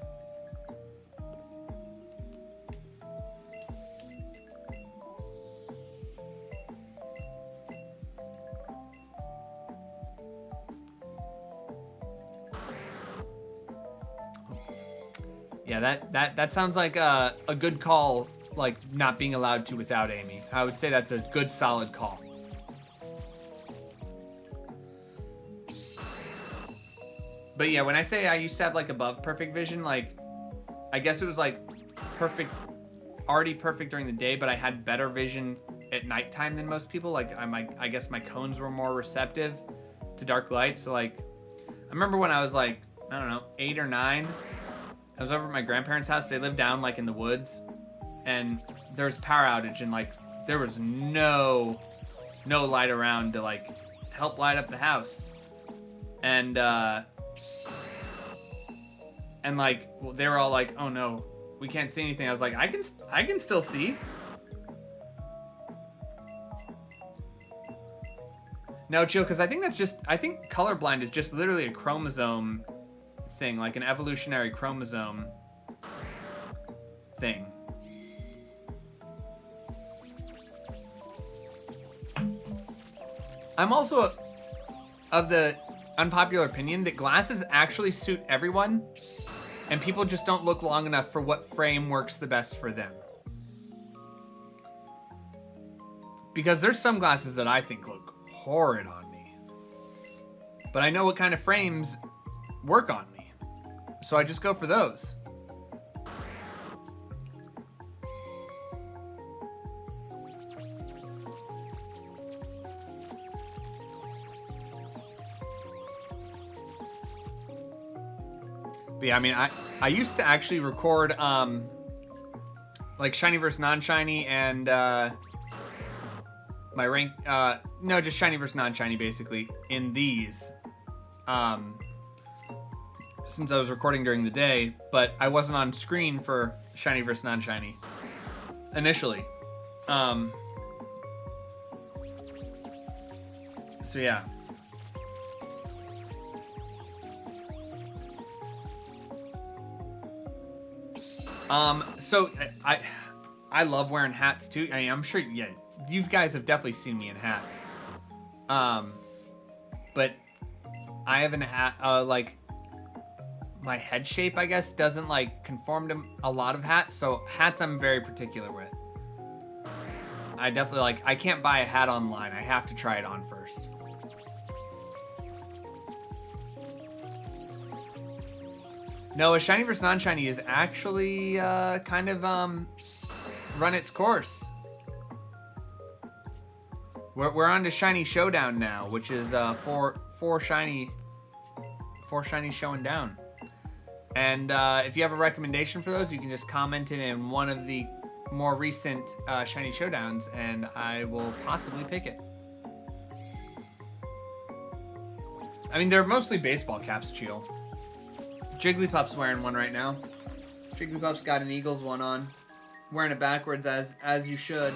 Yeah, that sounds like a good call, like not being allowed to without Amy. I would say that's a good, solid call. But yeah, when I say I used to have like above perfect vision, like I guess it was like perfect, already perfect during the day, but I had better vision at nighttime than most people. Like I guess my cones were more receptive to dark light. So like, I remember when I was like, I don't know, 8 or 9, I was over at my grandparents' house. They lived down like in the woods, and there was power outage, and like there was no light around to like help light up the house. And like they were all like, "Oh no, we can't see anything." I was like, "I can still see." No, chill, because I think colorblind is just literally a chromosome thing, like an evolutionary chromosome thing. I'm also of the unpopular opinion that glasses actually suit everyone, and people just don't look long enough for what frame works the best for them. Because there's some glasses that I think look horrid on me, but I know what kind of frames work on me, so I just go for those. But yeah, I mean, I used to actually record like shiny versus non-shiny and my rank no, just shiny versus non-shiny basically in these since I was recording during the day, but I wasn't on screen for shiny versus non-shiny initially. So yeah. So I love wearing hats too. I mean, I'm sure, yeah, you guys have definitely seen me in hats. But I have an hat, like my head shape, I guess, doesn't like conform to a lot of hats. So hats I'm very particular with. I definitely like, I can't buy a hat online. I have to try it on first. No, a shiny versus non-shiny is actually kind of run its course. We're on to Shiny Showdown now, which is four shiny showing down. And if you have a recommendation for those, you can just comment it in one of the more recent Shiny Showdowns, and I will possibly pick it. I mean, they're mostly baseball caps, Cheel. Jigglypuff's wearing one right now. Jigglypuff's got an Eagles one on. Wearing it backwards as you should.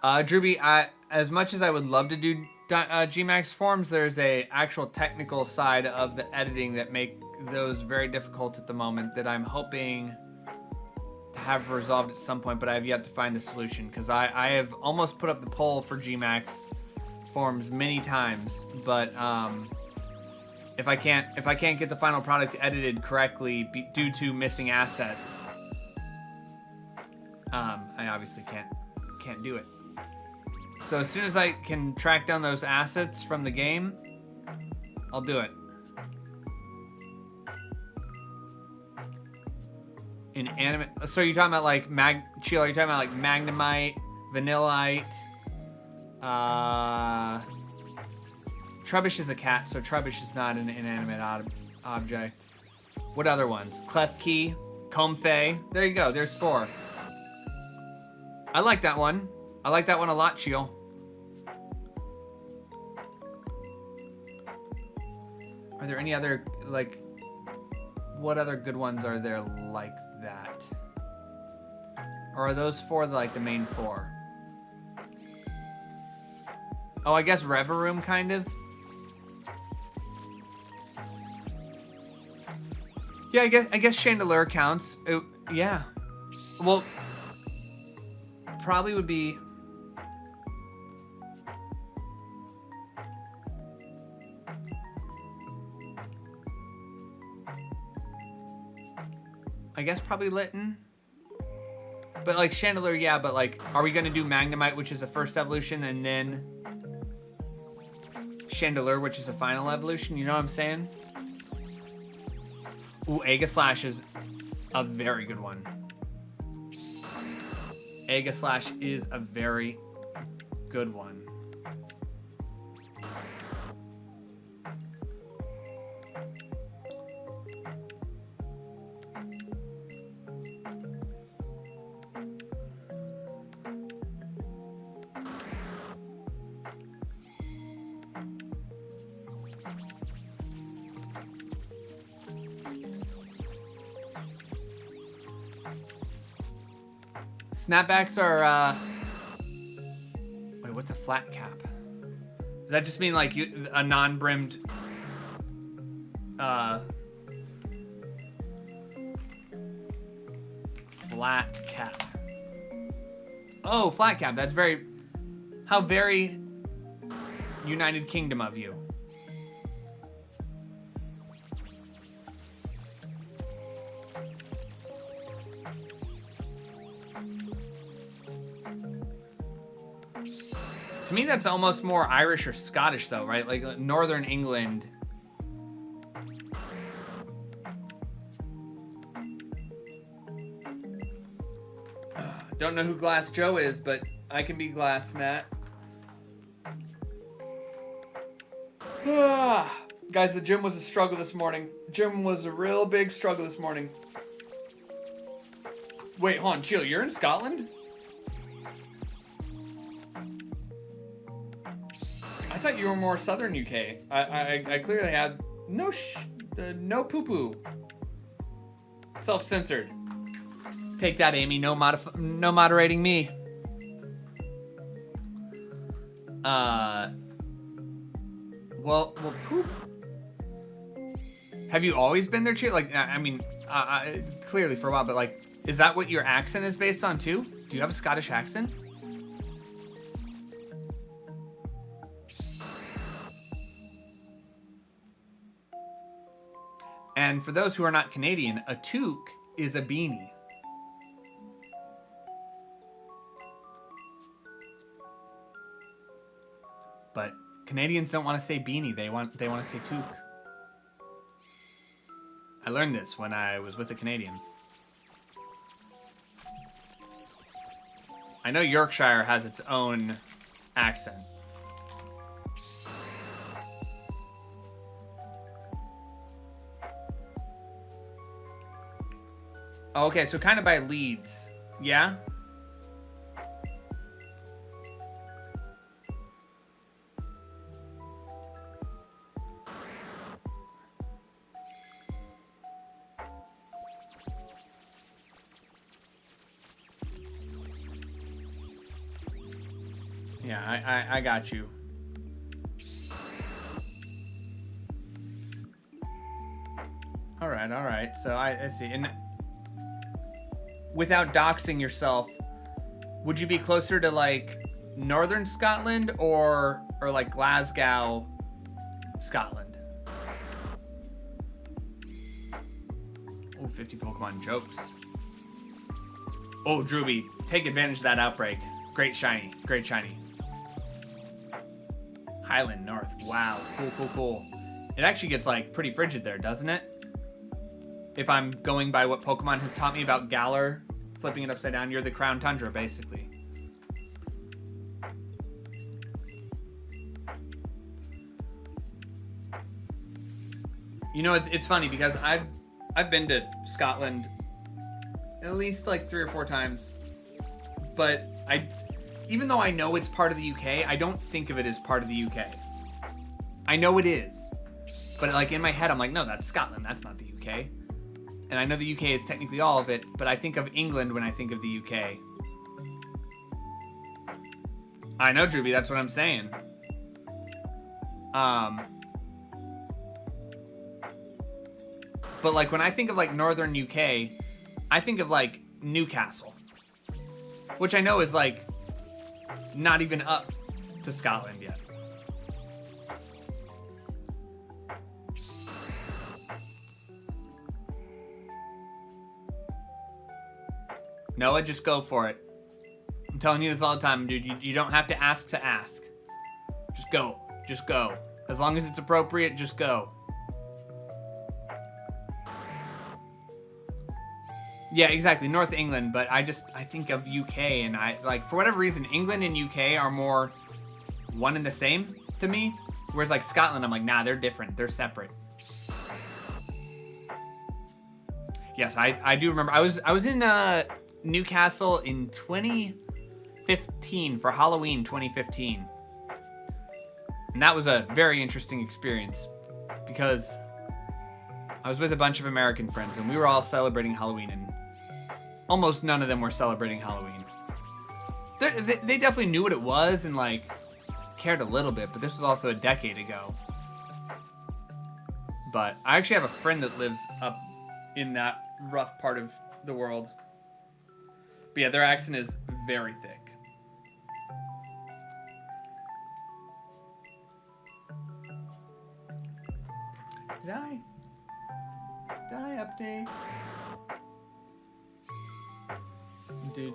Drewby, as much as I would love to do Gmax forms, there's a actual technical side of the editing that make those very difficult at the moment that I'm hoping to have resolved at some point, but I have yet to find the solution, because I have almost put up the poll for Gmax forms many times, but if I can't get the final product edited correctly due to missing assets, I obviously can't do it. So as soon as I can track down those assets from the game, I'll do it. In anime, so you're talking about like Cheel, are you talking about like Magnemite, Vanillite? Trubbish is a cat, so Trubbish is not an inanimate object. What other ones? Klefki, Comfey. There you go. There's 4. I like that one. I like that one a lot, Cheel. Are there any other, like, what other good ones are there like that? Or are those 4 like the main 4? Oh, I guess Reverum, kind of. Yeah, I guess Chandelure counts. Yeah. Well, probably would be. I guess probably Litten. But like Chandelure, yeah, but like, are we gonna do Magnemite, which is the first evolution, and then Chandelure, which is the final evolution? You know what I'm saying? Ooh, Aegislash is a very good one. Aegislash is a very good one. Snapbacks are, wait, what's a flat cap? Does that just mean like a non-brimmed, flat cap? Oh, flat cap. That's how very United Kingdom of you. To me, that's almost more Irish or Scottish, though, right? Like Northern England. Don't know who Glass Joe is, but I can be Glass Matt. Guys, the gym was a struggle this morning. Gym was a real big struggle this morning. Wait, hold on, chill. You're in Scotland? I thought you were more southern UK. I clearly had no poo-poo. Self-censored. Take that, Amy. No moderating me. Well, poop. Have you always been there, Chill? Like, I mean, clearly for a while, but like, is that what your accent is based on too? Do you have a Scottish accent? And for those who are not Canadian, a toque is a beanie. But Canadians don't want to say beanie, they want to say toque. I learned this when I was with a Canadian. I know Yorkshire has its own accent. Okay, so kind of by Leeds. Yeah? Yeah, I got you. All right. So I see. And without doxing yourself, would you be closer to like northern Scotland or like Glasgow, Scotland? Oh, 50 Pokemon jokes. Oh, Drewby, take advantage of that outbreak. Great shiny. Highland North. Wow. Cool. It actually gets like pretty frigid there, doesn't it? If I'm going by what Pokemon has taught me about Galar, flipping it upside down, you're the Crown Tundra, basically. You know, it's funny because I've been to Scotland at least like 3 or 4 times, but even though I know it's part of the UK, I don't think of it as part of the UK. I know it is, but like in my head, I'm like, no, that's Scotland. That's not the UK. And I know the UK is technically all of it, but I think of England when I think of the UK. I know, Drewby, that's what I'm saying. But like when I think of like northern UK, I think of like Newcastle, which I know is like not even up to Scotland yet. Noah, just go for it. I'm telling you this all the time, dude. You don't have to ask to ask. Just go. Just go. As long as it's appropriate, just go. Yeah, exactly. North England, but I think of UK, and for whatever reason, England and UK are more one and the same to me. Whereas like Scotland, I'm like, nah, they're different. They're separate. Yes, I do remember. I was in Newcastle in 2015 for Halloween 2015. And that was a very interesting experience because I was with a bunch of American friends and we were all celebrating Halloween, and almost none of them were celebrating Halloween. They definitely knew what it was and like cared a little bit, but this was also a decade ago. But I actually have a friend that lives up in that rough part of the world. But yeah, their accent is very thick. Did I update? Do.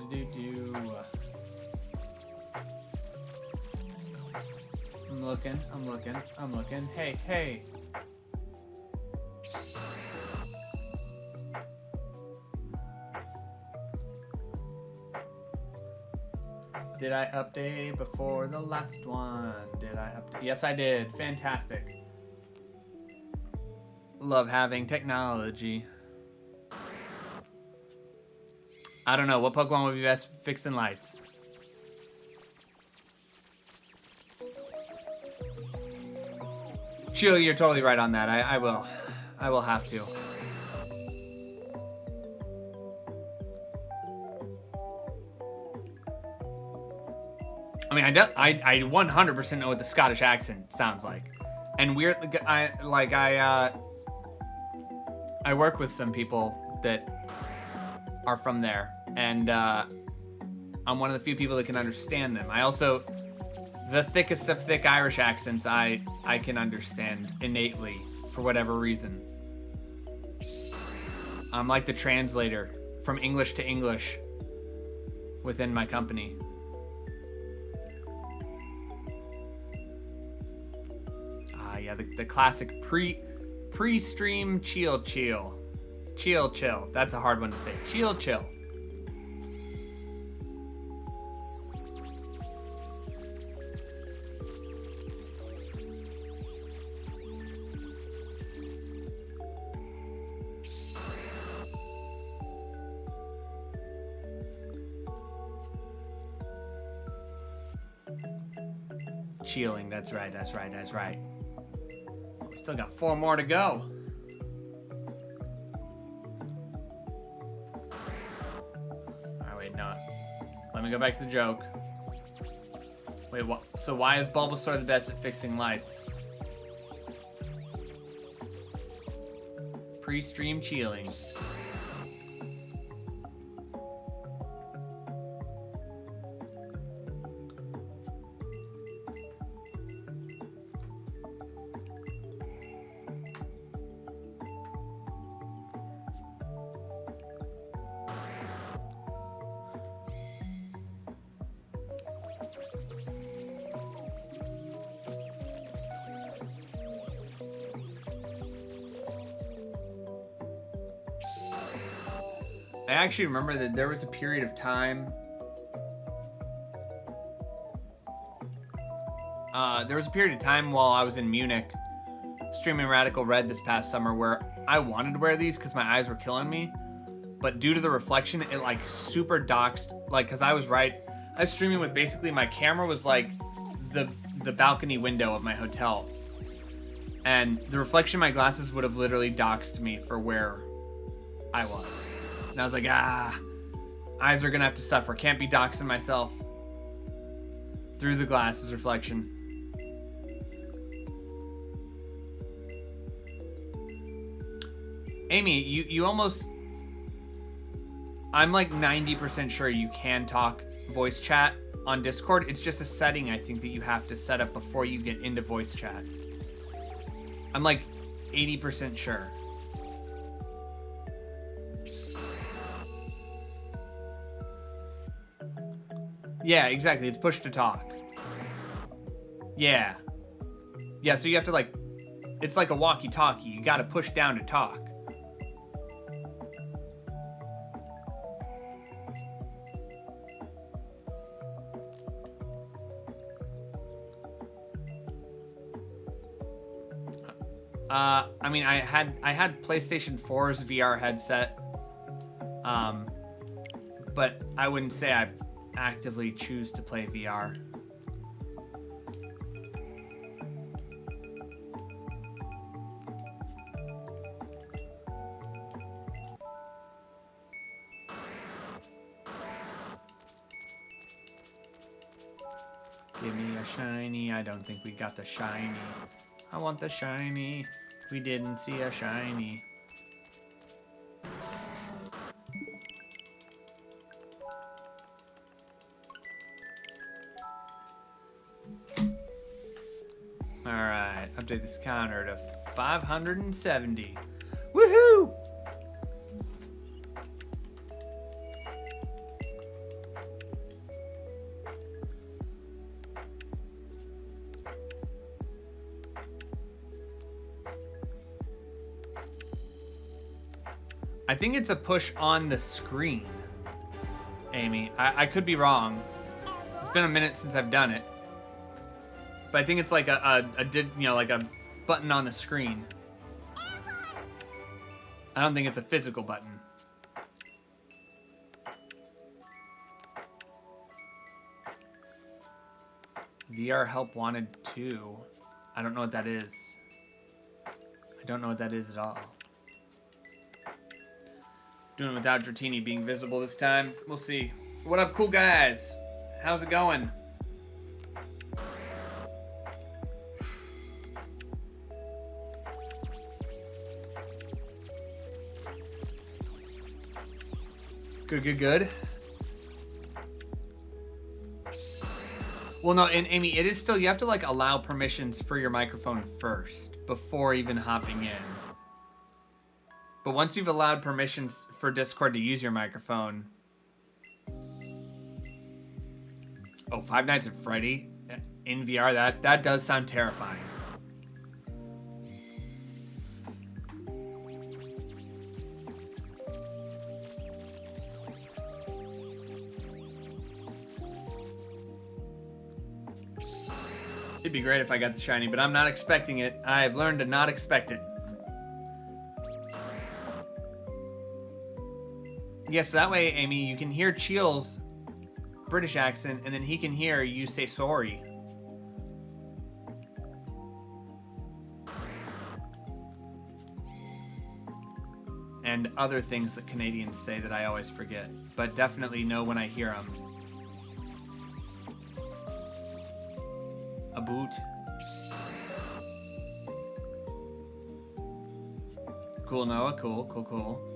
I'm looking. Hey. Did I update before the last one? Did I update? Yes, I did. Fantastic. Love having technology. I don't know. What Pokemon would be best fixing lights? Chill, you're totally right on that. I will have to. I mean, I 100% know what the Scottish accent sounds like. And weird, I work with some people that are from there, and I'm one of the few people that can understand them. I also, the thickest of thick Irish accents, I can understand innately for whatever reason. I'm like the translator from English to English within my company. Yeah, the classic pre-stream chill. That's a hard one to say. Chill. Chilling. That's right. We still got 4 more to go. Alright, wait, no. Let me go back to the joke. Wait, what? So why is Bulbasaur the best at fixing lights? Pre-stream chilling. I actually remember that there was a period of time. While I was in Munich, streaming Radical Red this past summer, where I wanted to wear these because my eyes were killing me, but due to the reflection, it like super doxed. Like, cause I was streaming with basically my camera was like the balcony window of my hotel, and the reflection of my glasses would have literally doxed me for where I was. And I was like, eyes are gonna have to suffer. Can't be doxing myself through the glasses reflection. Amy, you almost... I'm like 90% sure you can talk voice chat on Discord. It's just a setting I think that you have to set up before you get into voice chat. I'm like 80% sure. Yeah, exactly. It's push to talk. Yeah. Yeah, so you have to like... It's like a walkie-talkie. You gotta push down to talk. I mean, I had PlayStation 4's VR headset, but I wouldn't say I actively choose to play VR. Give me a shiny. I don't think we got the shiny. I want the shiny. We didn't see a shiny. Alright, update this counter to 570. Woohoo! I think it's a push on the screen, Amy. I could be wrong. It's been a minute since I've done it. But I think it's like like a button on the screen. I don't think it's a physical button. VR help wanted 2. I don't know what that is. I don't know what that is at all. Doing it without Dratini being visible this time. We'll see. What up, cool guys? How's it going? Good, good, good. Well, no, and Amy, it is still, you have to like allow permissions for your microphone first before even hopping in. But once you've allowed permissions for Discord to use your microphone... Oh, Five Nights at Freddy in VR, that does sound terrifying. It'd be great if I got the shiny, but I'm not expecting it. I've learned to not expect it. Yeah, so that way, Amy, you can hear Cheel's British accent, and then he can hear you say sorry. And other things that Canadians say that I always forget, but definitely know when I hear them. A boot. Cool, Noah. Cool, cool, cool.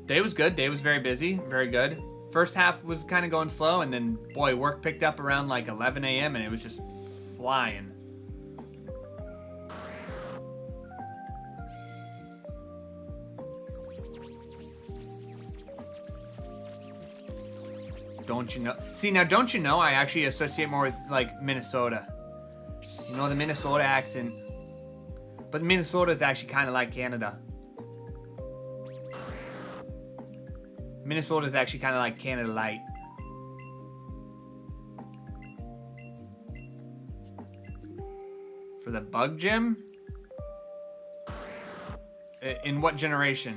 Day was good. Day was very busy. Very good. First half was kind of going slow, and then, boy, work picked up around like 11 a.m., and it was just flying. Don't you know? See, now, don't you know I actually associate more with, like, Minnesota. You know, the Minnesota accent. But Minnesota is actually kind of like Canada. Minnesota is actually kind of like Canada Light. For the bug gym? In what generation?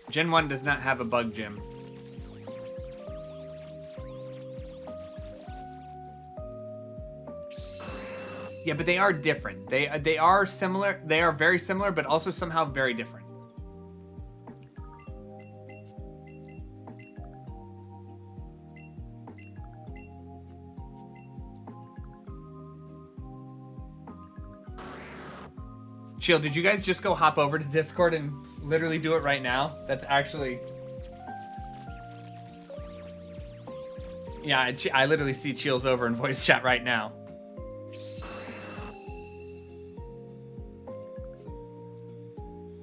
Gen 1 does not have a bug gym. Yeah, but they are different. They are similar. They are very similar, but also somehow very different. Chill, did you guys just go hop over to Discord and literally do it right now? That's actually... Yeah, I literally see Chill's over in voice chat right now.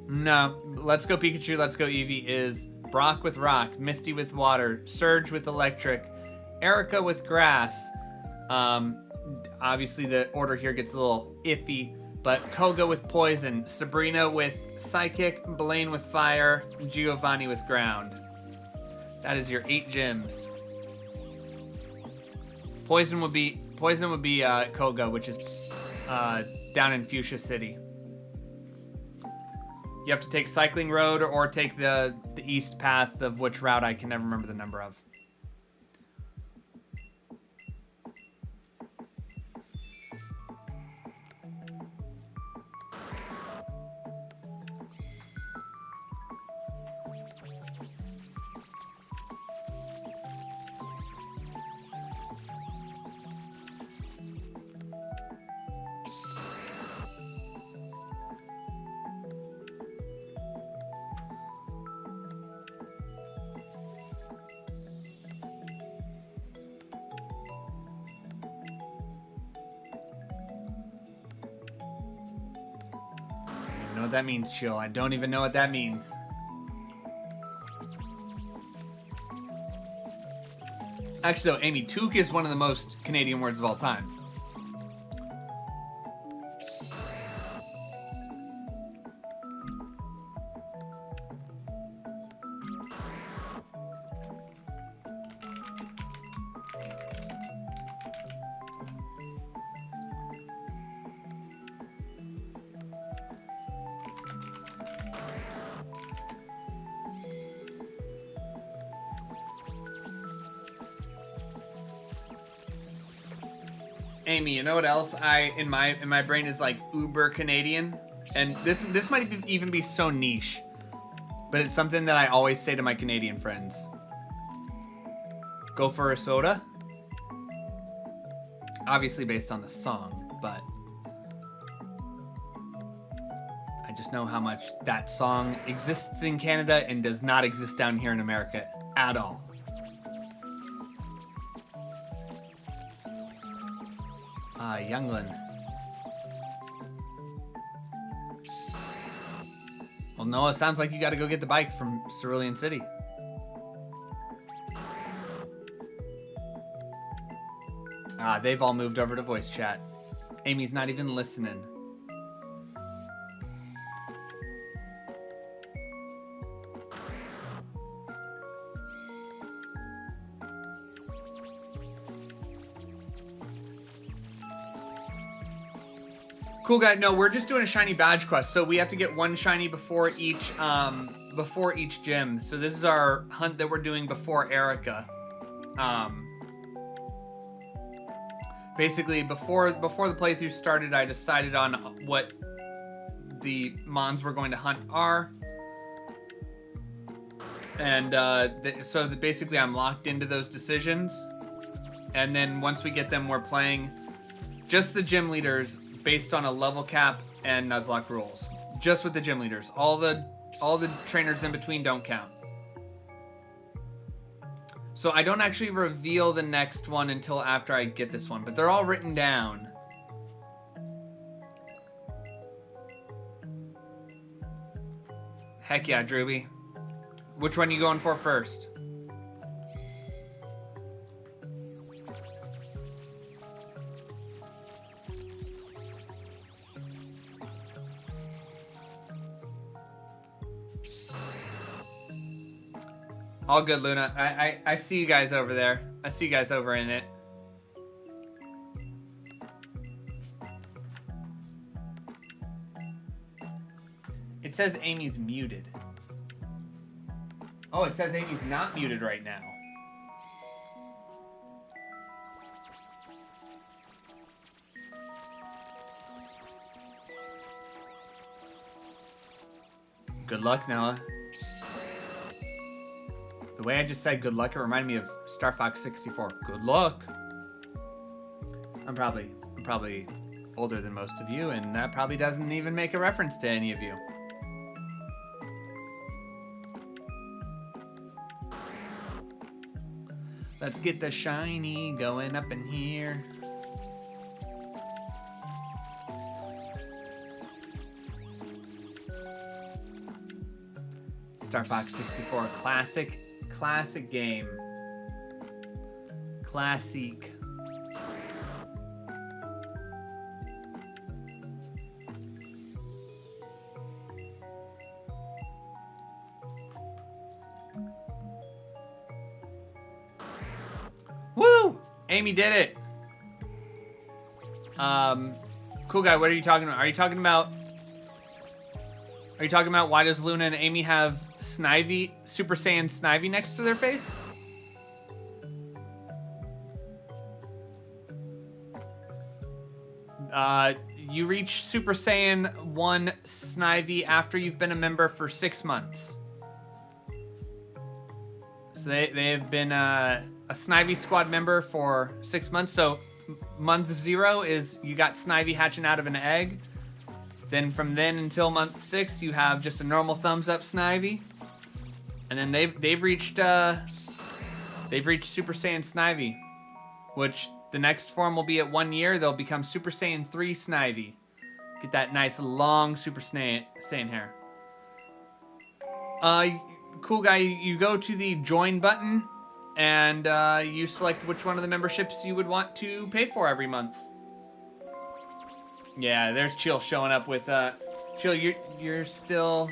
No, Let's Go Pikachu, Let's Go Eevee is Brock with rock, Misty with water, Surge with electric, Erica with grass. Obviously the order here gets a little iffy, but Koga with poison, Sabrina with psychic, Blaine with fire, Giovanni with ground. That is your 8 gyms. Poison would be Koga, which is down in Fuchsia City. You have to take Cycling Road or take the east path, of which route I can never remember the number of. Know what that means, Chill. I don't even know what that means. Actually, though, Amy, toque is one of the most Canadian words of all time. Amy, you know what else in my brain is like uber Canadian, and this might even be so niche, but it's something that I always say to my Canadian friends. Go for a soda. Obviously based on the song, but I just know how much that song exists in Canada and does not exist down here in America at all. Youngland. Well, Noah, sounds like you got to go get the bike from Cerulean City. They've all moved over to voice chat. Amy's not even listening. Cool guy. No, we're just doing a shiny badge quest, so we have to get one shiny before each gym. So this is our hunt that we're doing before Erica. Basically, before the playthrough started, I decided on what the mons we're going to hunt are, and so basically I'm locked into those decisions. And then once we get them, we're playing just the gym leaders, based on a level cap and Nuzlocke rules. Just with the gym leaders. All the trainers in between don't count. So I don't actually reveal the next one until after I get this one, but they're all written down. Heck yeah, Drewby. Which one are you going for first? All good, Luna. I see you guys over there. I see you guys over in it. It says Amy's muted. Oh, it says Amy's not muted right now. Good luck, Noah. The way I just said good luck, it reminded me of Star Fox 64. Good luck. I'm probably older than most of you, and that probably doesn't even make a reference to any of you. Let's get the shiny going up in here. Star Fox 64, classic game. Classic. Woo! Amy did it. Cool guy, what are you talking about? Are you talking about why does Luna and Amy have Snivy, Super Saiyan Snivy next to their face? You reach Super Saiyan 1 Snivy after you've been a member for 6 months. So they have been a Snivy Squad member for 6 months. So month 0 is you got Snivy hatching out of an egg. Then from then until month 6, you have just a normal thumbs up Snivy. And then they've reached Super Saiyan Snivy, which the next form will be at 1 year. They'll become Super Saiyan 3 Snivy. Get that nice long Super Saiyan hair. Cool guy, you go to the join button and you select which one of the memberships you would want to pay for every month. Yeah, there's Chill showing up with Chill, you're still,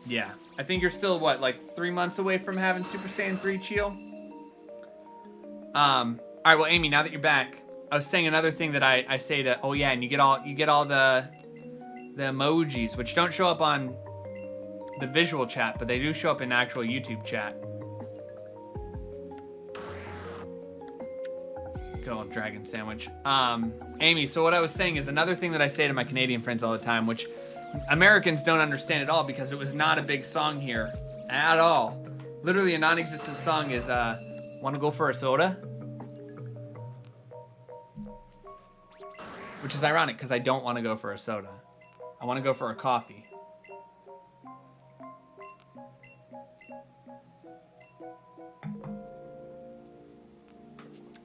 yeah, I think you're still what, like 3 months away from having Super Saiyan 3, Chill? All right, well, Amy, now that you're back, I was saying another thing that I say to, oh yeah, and you get all the emojis, which don't show up on the visual chat, but they do show up in actual YouTube chat. Good old dragon sandwich. Amy, so what I was saying is another thing that I say to my Canadian friends all the time, which Americans don't understand at all because it was not a big song here at all. Literally a non-existent song is, wanna go for a soda? Which is ironic because I don't want to go for a soda. I want to go for a coffee.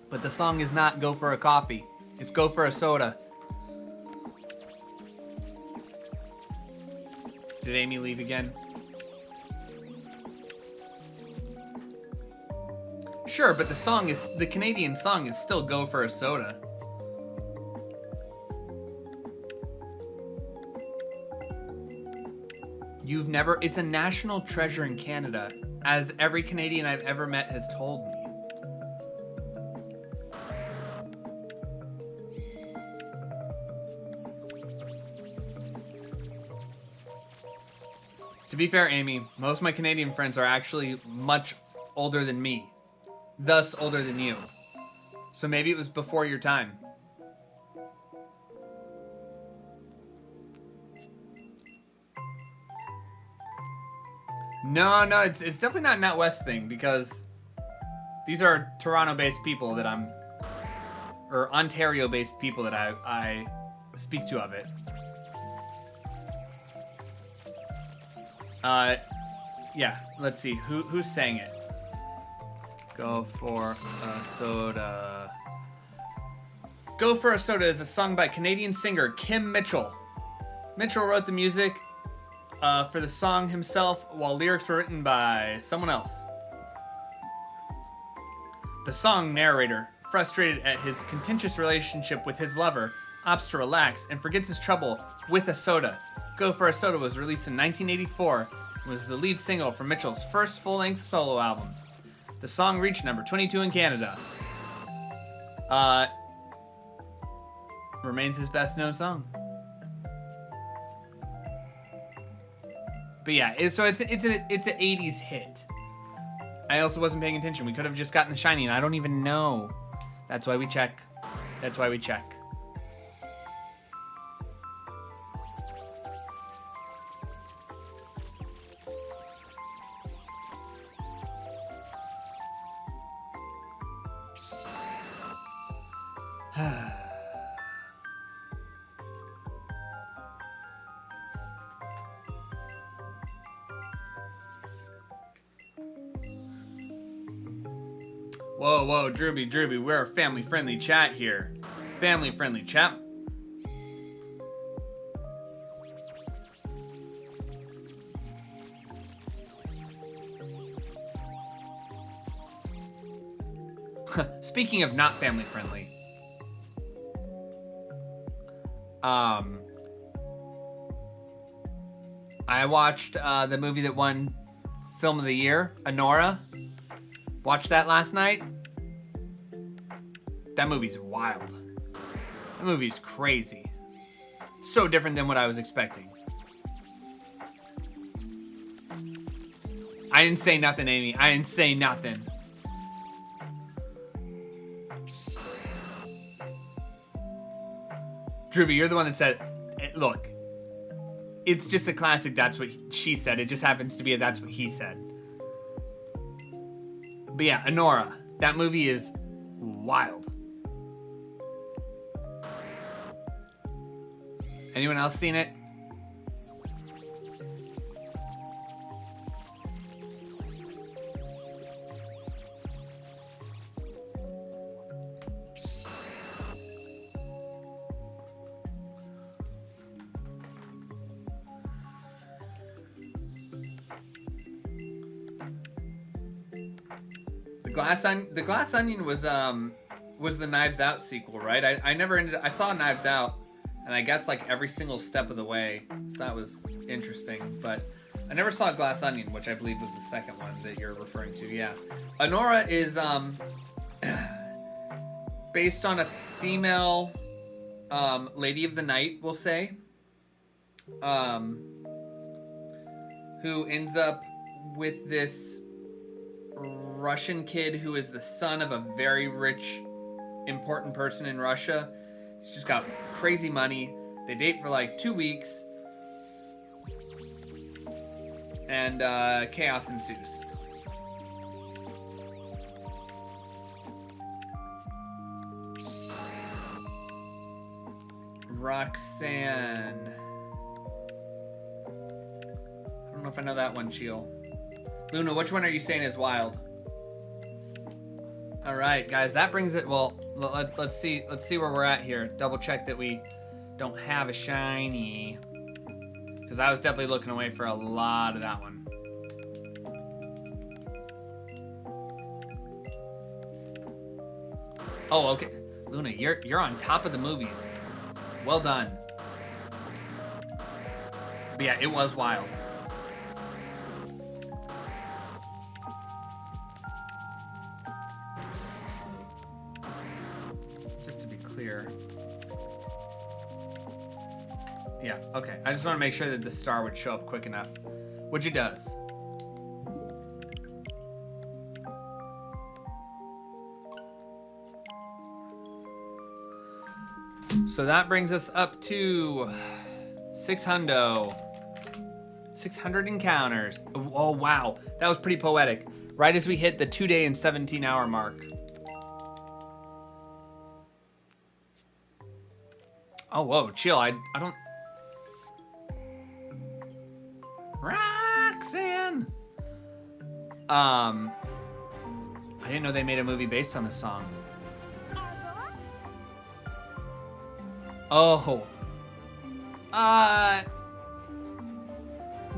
But the song is not go for a coffee. It's go for a soda. Did Amy leave again? Sure, but the Canadian song is still go for a soda. You've never, it's a national treasure in Canada, as every Canadian I've ever met has told me. To be fair, Amy, most of my Canadian friends are actually much older than me, thus older than you. So maybe it was before your time. No, it's definitely not an out west thing because these are Toronto-based people that or Ontario-based people that I speak to of it. Yeah, let's see, who sang it? Go for a soda. Go for a Soda is a song by Canadian singer Kim Mitchell. Mitchell wrote the music for the song himself, while lyrics were written by someone else. The song narrator, frustrated at his contentious relationship with his lover, opts to relax and forgets his trouble with a soda. Go for a Soda was released in 1984 and was the lead single from Mitchell's first full-length solo album. The song reached number 22 in Canada. Remains his best-known song. But yeah, so it's an 80s hit. I also wasn't paying attention. We could have just gotten the Shiny, and I don't even know. That's why we check. That's why we check. Whoa, Drewby, we're a family-friendly chat here. Family-friendly chat. Speaking of not family friendly, I watched the movie that won Film of the Year, Anora. Watched that last night. That movie's wild. That movie's crazy. So different than what I was expecting. I didn't say nothing, Amy. I didn't say nothing. Drewby, you're the one that said it. Look, it's just a classic that's what she said. It just happens to be a that's what he said. But yeah, Anora. That movie is wild. Anyone else seen it? The Glass Onion was the Knives Out sequel, right? I never ended. I saw Knives Out, and I guess like every single step of the way, so that was interesting. But I never saw Glass Onion, which I believe was the second one that you're referring to. Yeah, Anora is based on a female Lady of the Night, we'll say, who ends up with this Russian kid who is the son of a very rich, important person in Russia. He's just got crazy money. They date for like 2 weeks. And chaos ensues. Roxanne. I don't know if I know that one, Cheel. Luna, which one are you saying is wild? All right, guys, that brings it. Well, let's see where we're at here. Double check that we don't have a shiny, because I was definitely looking away for a lot of that one. Oh, okay, Luna, you're on top of the movies. Well done. But yeah, it was wild. Clear. Yeah, okay. I just want to make sure that the star would show up quick enough, which it does. So that brings us up to 600 encounters. Oh, wow. That was pretty poetic. Right as we hit the 2-day and 17-hour mark. Oh, whoa, chill. I don't... Roxanne! I didn't know they made a movie based on this song. Oh.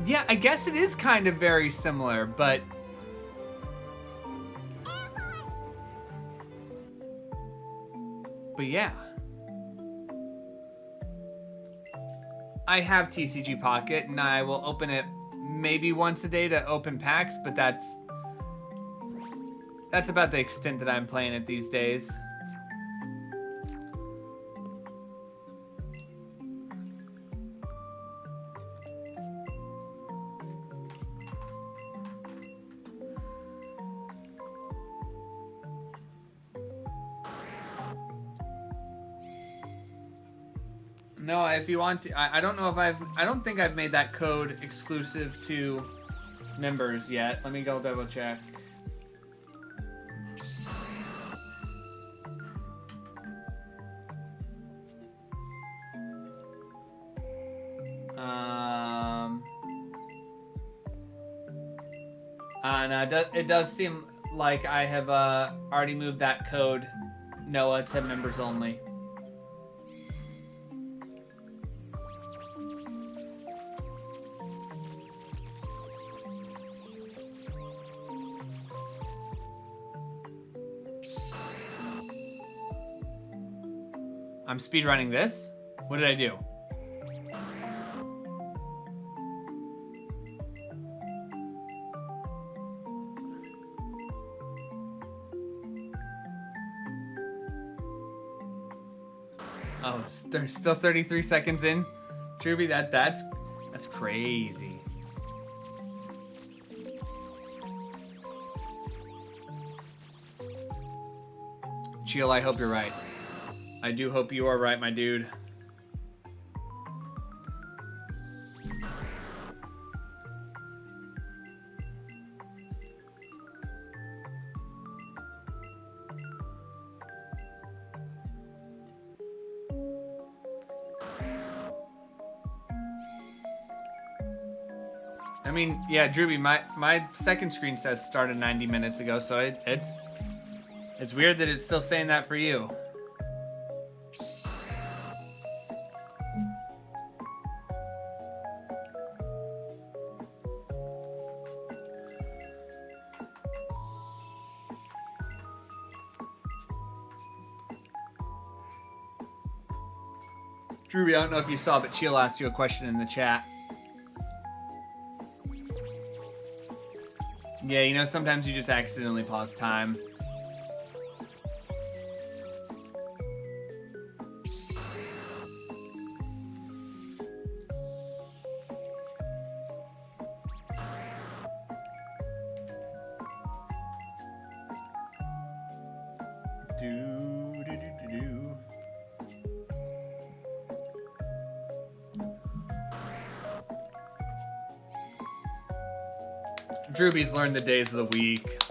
Yeah, I guess it is kind of very similar, but... But yeah. I have TCG Pocket, and I will open it maybe once a day to open packs, but that's about the extent that I'm playing it these days. No, if you want to, I don't know if I don't think I've made that code exclusive to members yet. Let me go double check. No, it does seem like I have already moved that code, Noah, to members only. I'm speedrunning this? What did I do? Oh, there's still 33 seconds in. Truby, that's crazy. Chill, I hope you're right. I do hope you are right, my dude. I mean, yeah, Drewby, my second screen says started 90 minutes ago, so it's weird that it's still saying that for you. Drewby, I don't know if you saw, but Sheila asked you a question in the chat. Yeah, you know, sometimes you just accidentally pause time. Drewby's learned the days of the week.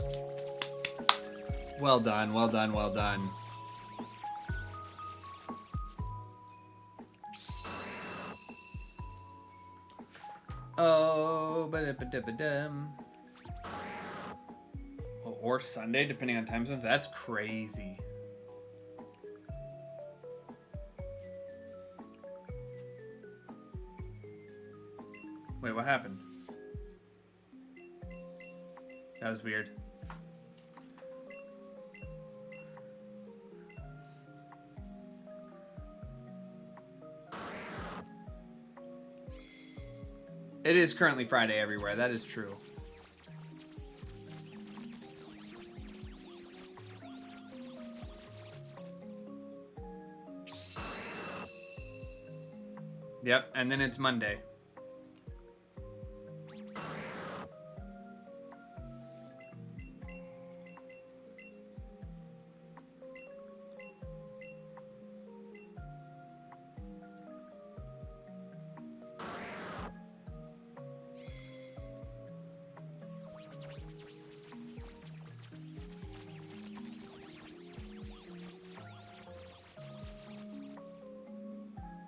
Well done, well done, well done. Oh, ba-da-ba-da-ba-dum. Or Sunday, depending on time zones. That's crazy. Wait, what happened? That was weird. It is currently Friday everywhere. That is true. Yep, and then it's Monday.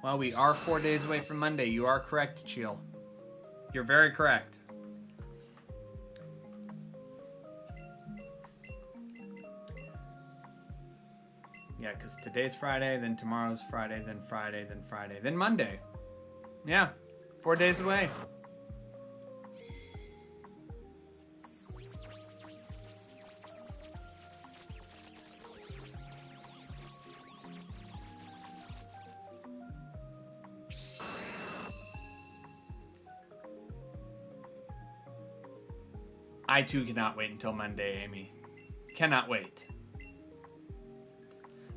Well, we are 4 days away from Monday. You are correct, Chill. You're very correct. Yeah, because today's Friday, then tomorrow's Friday, then Friday, then Friday, then Monday. Yeah, 4 days away. I too cannot wait until Monday, Amy. Cannot wait.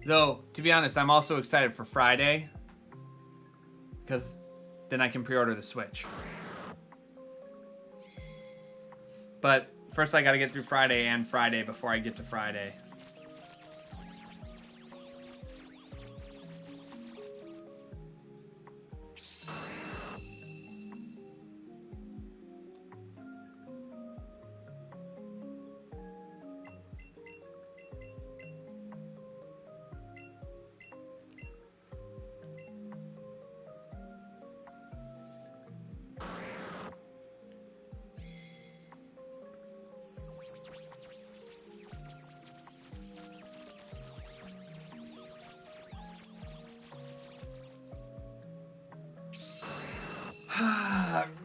Though, to be honest, I'm also excited for Friday. Because then I can pre-order the Switch. But first I gotta get through Friday and Friday before I get to Friday.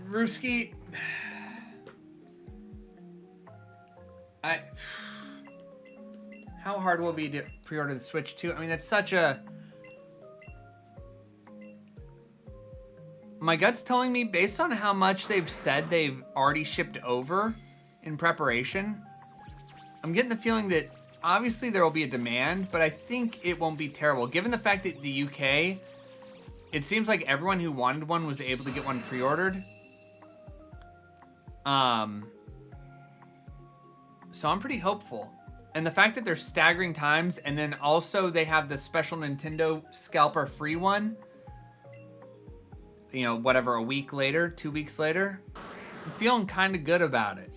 Ruski, how hard will it be to pre-order the Switch too? I mean, that's such a My gut's telling me, based on how much they've said they've already shipped over in preparation, I'm getting the feeling that obviously there will be a demand, but I think it won't be terrible. Given the fact that the UK, it seems like everyone who wanted one was able to get one pre-ordered. So I'm pretty hopeful. And the fact that they're staggering times, and then also they have the special Nintendo scalper free one, you know, whatever, a week later, 2 weeks later, I'm feeling kind of good about it.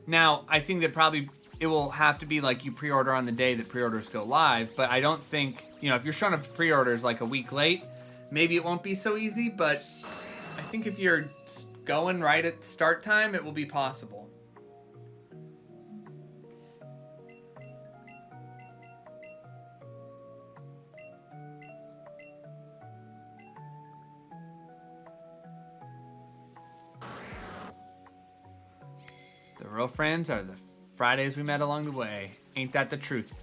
Now, I think that probably it will have to be like you pre-order on the day that pre-orders go live, but I don't think, you know, if you're showing up to pre-orders like a week late, maybe it won't be so easy, but I think if you're going right at start time, it will be possible. The real friends are the Fridays we met along the way. Ain't that the truth?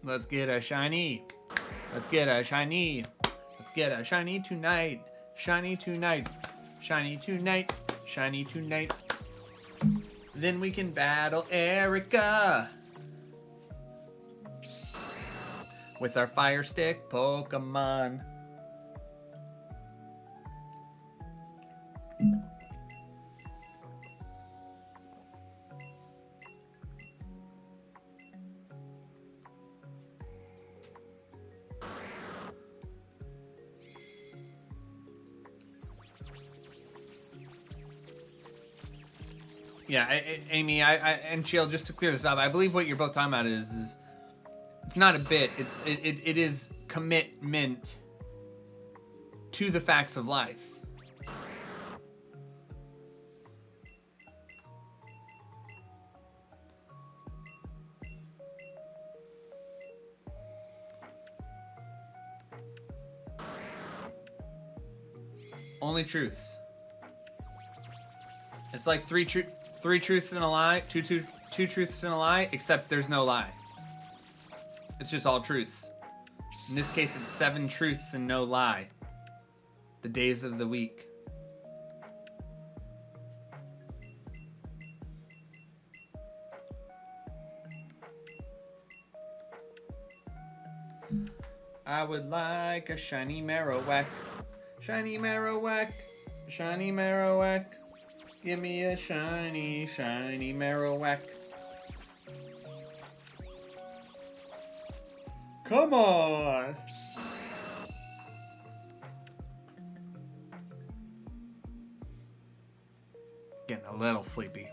Let's get a shiny. Let's get a shiny. Let's get a shiny tonight. Shiny tonight. Shiny tonight. Shiny tonight. Then we can battle Erica with our fire stick Pokemon. Yeah, Amy, and Shield, just to clear this up, I believe what you're both talking about is it's not a bit. It is commitment to the facts of life. Only truths. It's like three truths and a lie, two truths and a lie, except there's no lie. It's just all truths. In this case, it's 7 truths and no lie. The days of the week. I would like a shiny Marowak. Shiny Marowak. Shiny Marowak. Give me a shiny, shiny Marowak. Come on! Getting a little sleepy.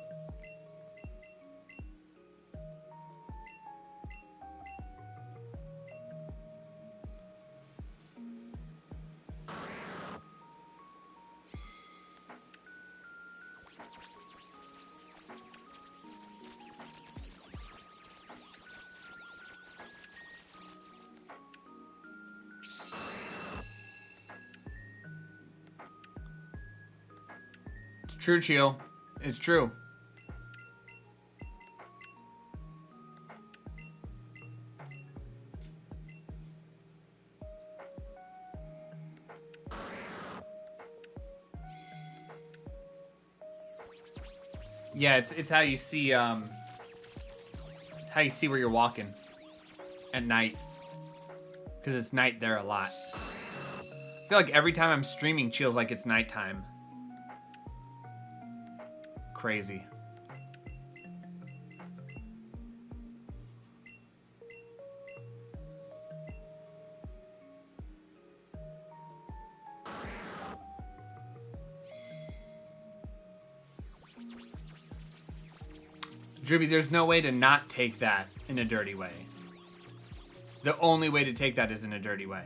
True, Chio. It's true. Yeah, it's how you see it's how you see where you're walking at night. Because it's night there a lot. I feel like every time I'm streaming, Chio's like it's nighttime. Crazy. Dribby, there's no way to not take that in a dirty way. The only way to take that is in a dirty way.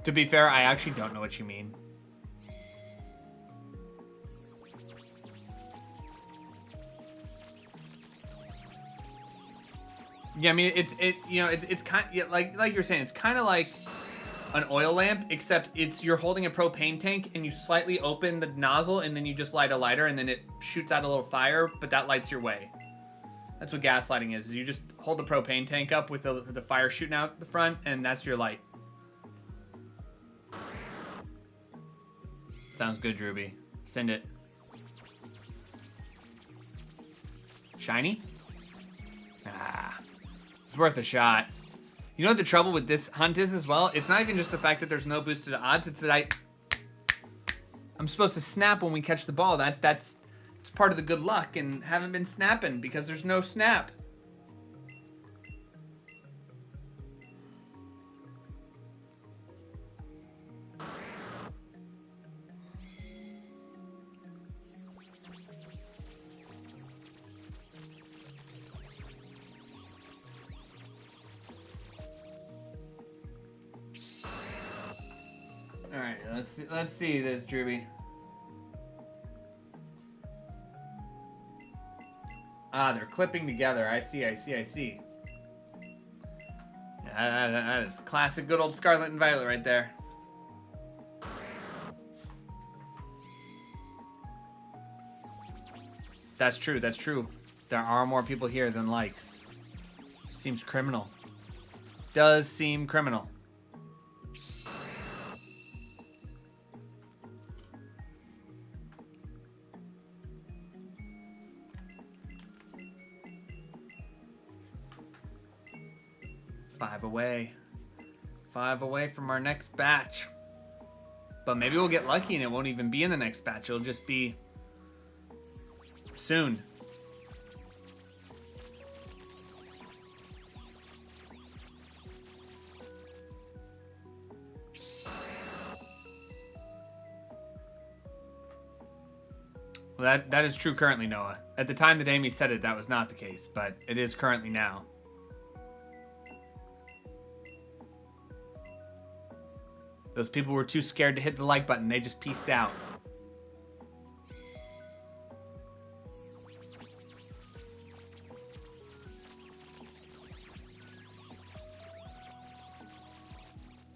To be fair, I actually don't know what you mean. Yeah, I mean it's kind of, like you're saying, it's kind of like an oil lamp, except you're holding a propane tank and you slightly open the nozzle and then you just light a lighter and then it shoots out a little fire, but that lights your way. That's what gaslighting is. You just hold the propane tank up with the fire shooting out the front, and that's your light. Sounds good, Drewby. Send it. Shiny? Ah, it's worth a shot. You know what the trouble with this hunt is as well? It's not even just the fact that there's no boost to the odds. It's that I'm supposed to snap when we catch the ball. That's part of the good luck, and haven't been snapping because there's no snap. All right, let's see this, Drewby. Ah, they're clipping together. I see. That is classic good old Scarlet and Violet right there. That's true. There are more people here than likes. Seems criminal. Does seem criminal. Five away from our next batch. But maybe we'll get lucky and it won't even be in the next batch. It'll just be soon. Well, that is true currently, Noah. At the time that Amy said it, that was not the case, but it is currently now. Those people were too scared to hit the like button. They just peaced out.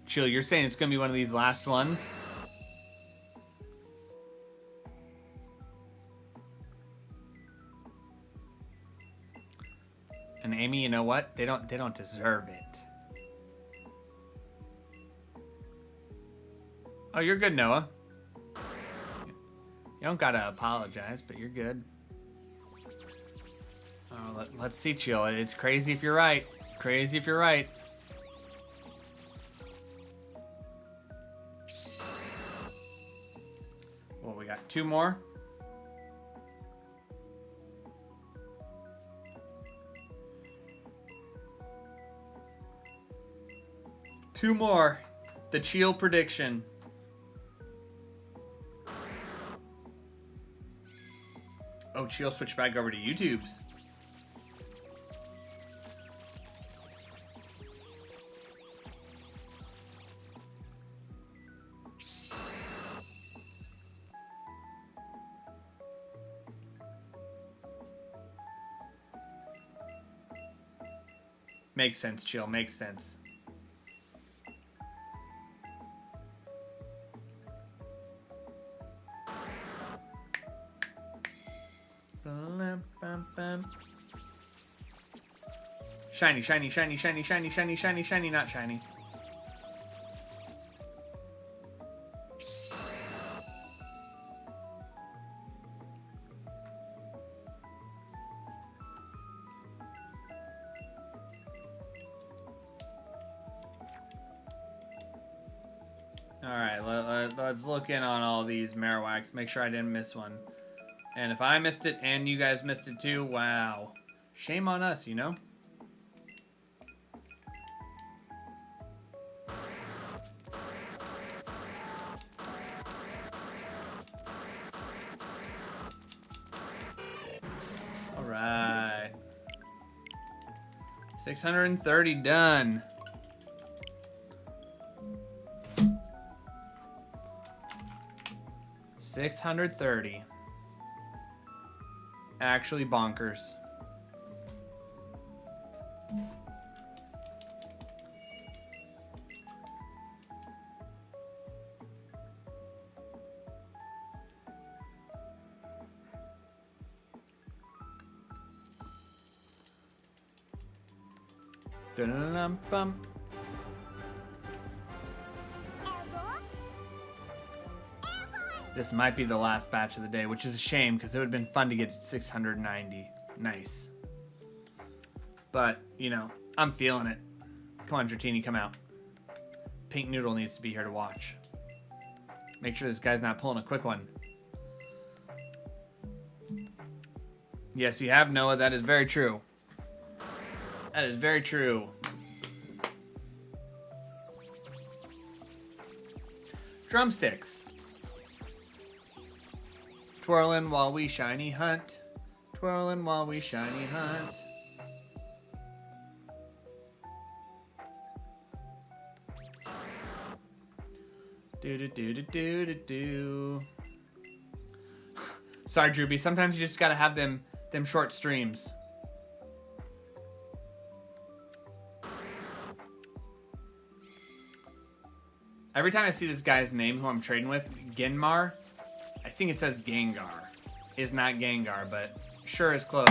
Chill, you're saying it's going to be one of these last ones? And Amy, you know what? They don't deserve it. Oh, you're good, Noah. You don't gotta apologize, but you're good. Oh, let's see, Chill. It's crazy if you're right. Crazy if you're right. Well, we got two more. Two more. The Chill prediction. Oh, Chill switched back over to YouTube's. Makes sense, Chill. Makes sense. Shiny, shiny, shiny, shiny, shiny, shiny, shiny, shiny, not shiny. Alright, let's look in on all these Marowaks, make sure I didn't miss one. And if I missed it and you guys missed it too, wow. Shame on us, you know? Alright. 630 done. 630. Actually bonkers. Dun-dun-dun-bum. This might be the last batch of the day, which is a shame because it would have been fun to get to 690. Nice. But, you know, I'm feeling it. Come on, Dratini, come out. Pink Noodle needs to be here to watch. Make sure this guy's not pulling a quick one. Yes, you have, Noah. That is very true. That is very true. Drumsticks. Twirling while we shiny hunt. Twirling while we shiny hunt. Do do do do do do do. Sorry, Droopy. Sometimes you just gotta have them short streams. Every time I see this guy's name who I'm trading with, Genmar, I think it says Gengar. It's not Gengar, but sure is close.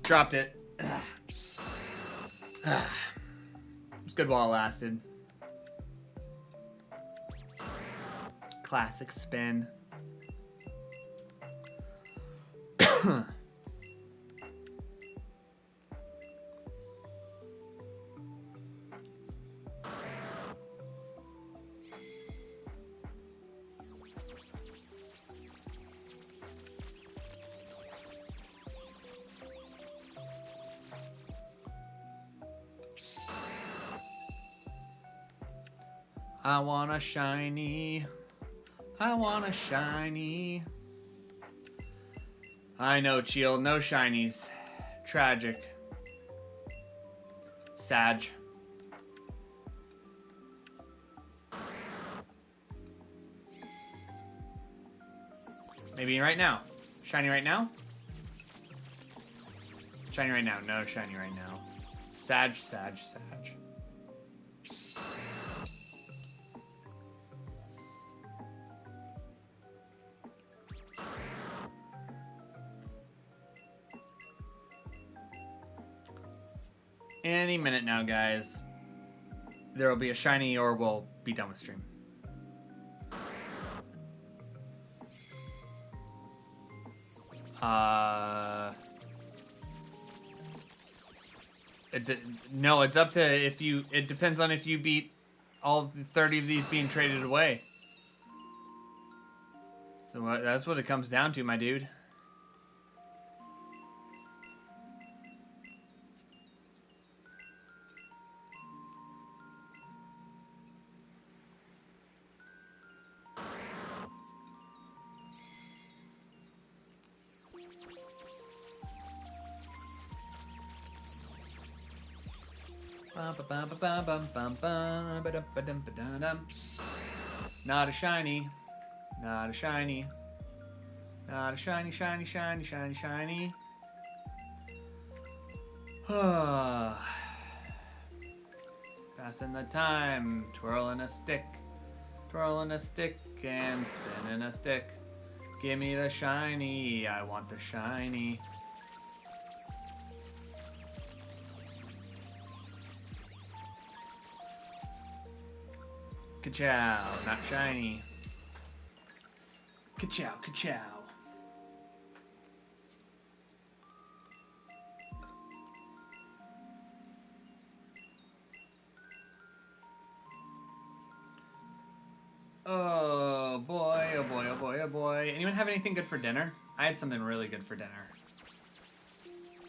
Dropped it. It was good while it lasted. Classic spin. I want a shiny. I want a shiny. I know, Cheel. No shinies. Tragic. Sag. Maybe right now. Shiny right now? Shiny right now. No shiny right now. Sag, Sag, Sag. Any minute now, guys. There will be a shiny or we'll be done with stream. No, it's up to if you... It depends on if you beat all 30 of these being traded away. So that's what it comes down to, my dude. Not a shiny. Not a shiny. Not a shiny, shiny, shiny, shiny, shiny. Passing the time. Twirling a stick. Twirling a stick and spinning a stick. Give me the shiny. I want the shiny. Ka-chow, not shiny. Ka-chow, ka-chow. Oh boy, oh boy, oh boy, oh boy. Anyone have anything good for dinner? I had something really good for dinner.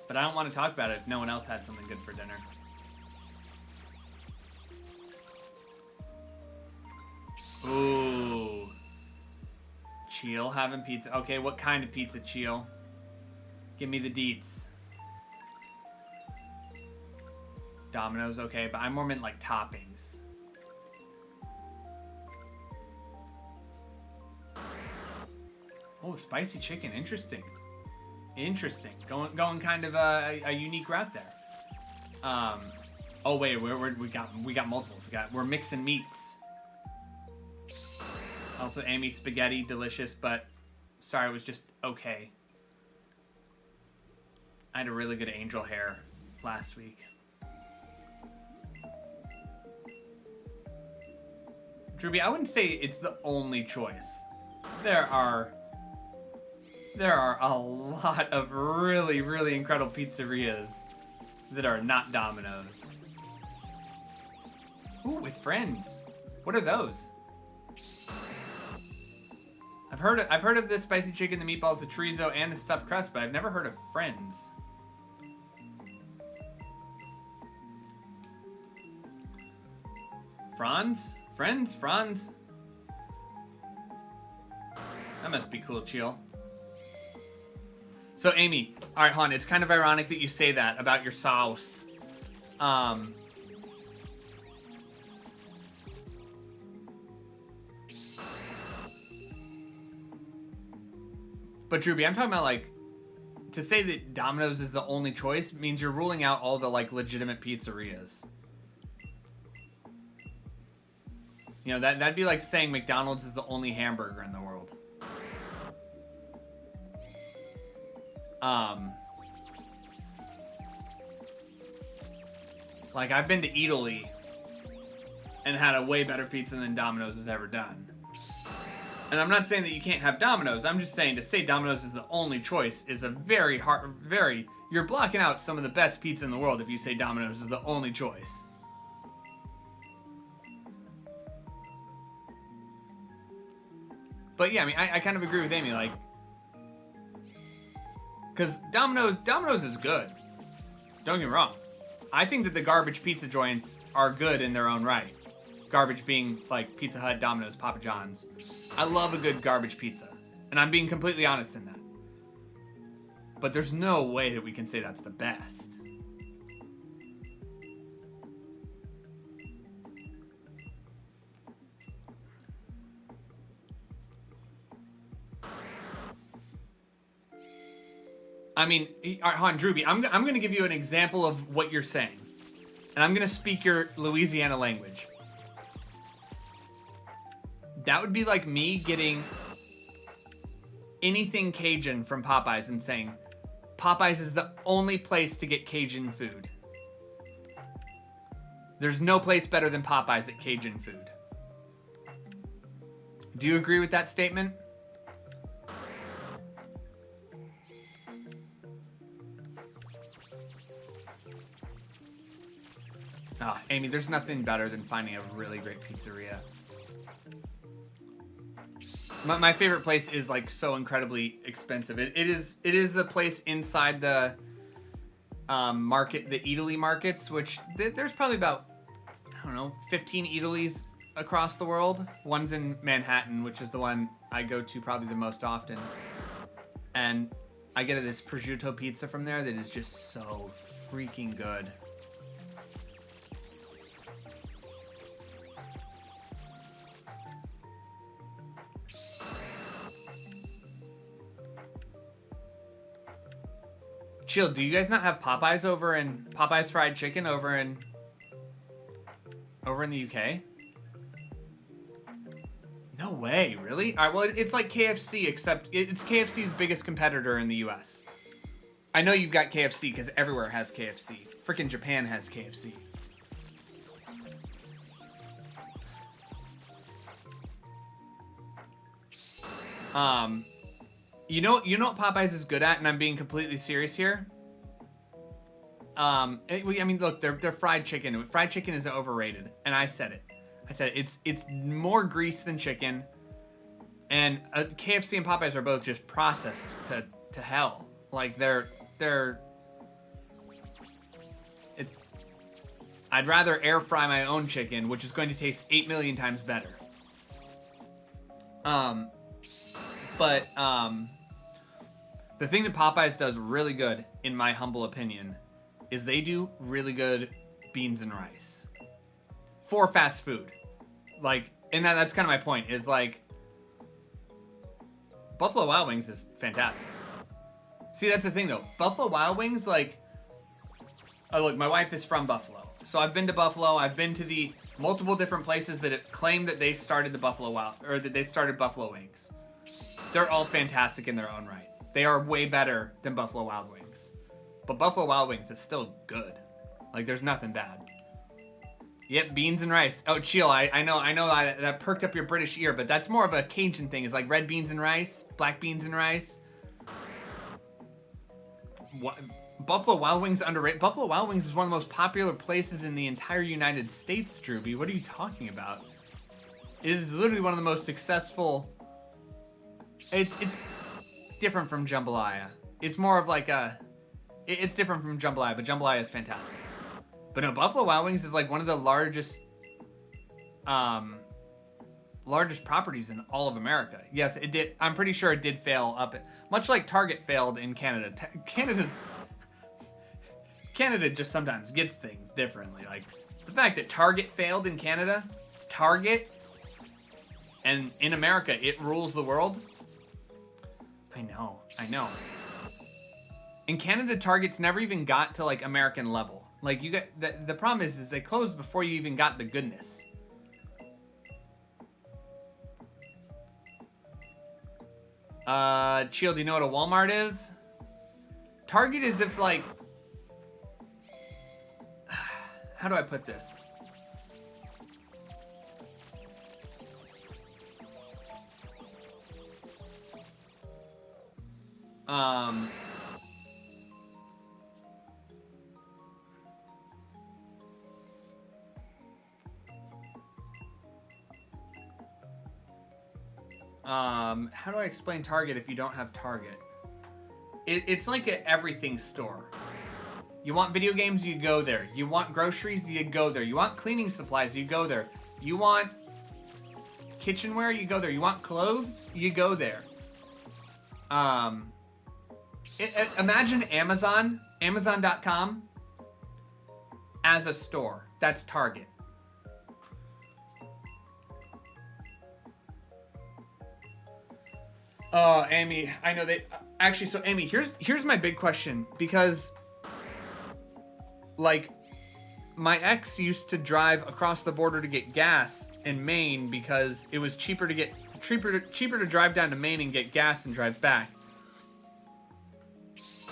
But I don't want to talk about it if no one else had something good for dinner. Ooh. Cheel having pizza. Okay, what kind of pizza, Cheel? Give me the deets. Domino's, okay, but I more meant like toppings. Oh, spicy chicken. Interesting. Interesting. Going kind of a unique route there. Oh wait, we got multiples. We're mixing meats. Also, Amy spaghetti, delicious, but sorry, it was just okay. I had a really good angel hair last week. Drewby, I wouldn't say it's the only choice. There are a lot of really, really incredible pizzerias that are not Domino's. Ooh, with friends. What are those? I've heard of the spicy chicken, the meatballs, the chorizo, and the stuffed crust, but I've never heard of friends. Franz? Friends? Franz? That must be cool, chill. So, Amy, alright, hon, it's kind of ironic that you say that about your sauce. But, Drewby, I'm talking about, like, to say that Domino's is the only choice means you're ruling out all the, like, legitimate pizzerias. You know, that'd be like saying McDonald's is the only hamburger in the world. Like, I've been to Italy and had a way better pizza than Domino's has ever done. And I'm not saying that you can't have Domino's. I'm just saying to say Domino's is the only choice is a very hard, you're blocking out some of the best pizza in the world if you say Domino's is the only choice. But yeah, I mean, I kind of agree with Amy, like, because Domino's is good. Don't get me wrong. I think that the garbage pizza joints are good in their own right. Garbage being like Pizza Hut, Domino's, Papa John's. I love a good garbage pizza. And I'm being completely honest in that. But there's no way that we can say that's the best. I mean, all right, hon, Drewby, I'm going to give you an example of what you're saying. And I'm going to speak your Louisiana language. That would be like me getting anything Cajun from Popeyes and saying, Popeyes is the only place to get Cajun food. There's no place better than Popeyes at Cajun food. Do you agree with that statement? Oh, Amy, there's nothing better than finding a really great pizzeria. My favorite place is like so incredibly expensive. It is a place inside the market, the Italy markets, which there's probably about, I don't know, 15 Italys across the world. One's in Manhattan, which is the one I go to probably the most often. And I get this prosciutto pizza from there that is just so freaking good. Chill, do you guys not have Popeyes Popeyes fried chicken over in the UK? No way, really? All right, well, it's like KFC, except it's KFC's biggest competitor in the US. I know you've got KFC because everywhere has KFC. Freaking Japan has KFC. You know what Popeyes is good at, and I'm being completely serious here? I mean, look, they're fried chicken. Fried chicken is overrated, and I said it. It's more grease than chicken, and KFC and Popeyes are both just processed to hell. Like I'd rather air fry my own chicken, which is going to taste 8 million times better. The thing that Popeyes does really good, in my humble opinion, is they do really good beans and rice for fast food. Like, and that's kind of my point, is like, Buffalo Wild Wings is fantastic. See, that's the thing though. Buffalo Wild Wings, like, oh, look, my wife is from Buffalo, so I've been to Buffalo. I've been to the multiple different places that claim that they started the Buffalo Buffalo Wings. They're all fantastic in their own right. They are way better than Buffalo Wild Wings, but Buffalo Wild Wings is still good. Like, there's nothing bad. Yep, beans and rice. Oh, chill. I know that perked up your British ear, but that's more of a Cajun thing. It's like red beans and rice, black beans and rice. What? Buffalo Wild Wings underrated. Buffalo Wild Wings is one of the most popular places in the entire United States, Drewby. What are you talking about? It is literally one of the most successful. It's different from jambalaya. It's more of like a. It's different from jambalaya, but jambalaya is fantastic. But no, Buffalo Wild Wings is like one of the largest properties in all of America. Yes, it did. I'm pretty sure it did fail much like Target failed in Canada. Canada just sometimes gets things differently. Like the fact that Target failed in Canada, and in America it rules the world. I know. In Canada, Target's never even got to like American level. Like you get the problem is they closed before you even got the goodness. Chill, do you know what a Walmart is? Target is if like, how do I put this? How do I explain Target if you don't have Target? It's like an everything store. You want video games, you go there. You want groceries, you go there. You want cleaning supplies, you go there. You want kitchenware, you go there. You want clothes, you go there. Imagine Amazon.com as a store. That's Target. Oh, Amy, I know they actually. So, Amy, here's my big question, because, like, my ex used to drive across the border to get gas in Maine because it was cheaper to drive down to Maine and get gas and drive back.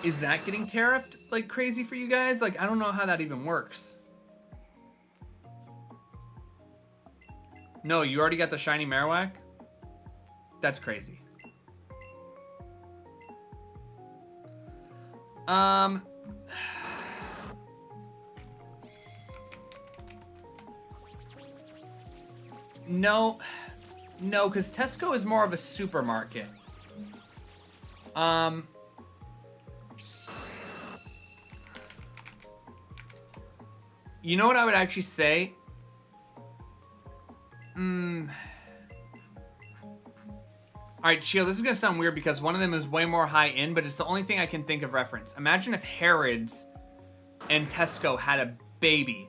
Is that getting tariffed like crazy for you guys? Like, I don't know how that even works. No, you already got the shiny Marowak? That's crazy. No, because Tesco is more of a supermarket. You know what I would actually say? Alright, Chill, this is going to sound weird because one of them is way more high-end, but it's the only thing I can think of reference. Imagine if Harrods and Tesco had a baby,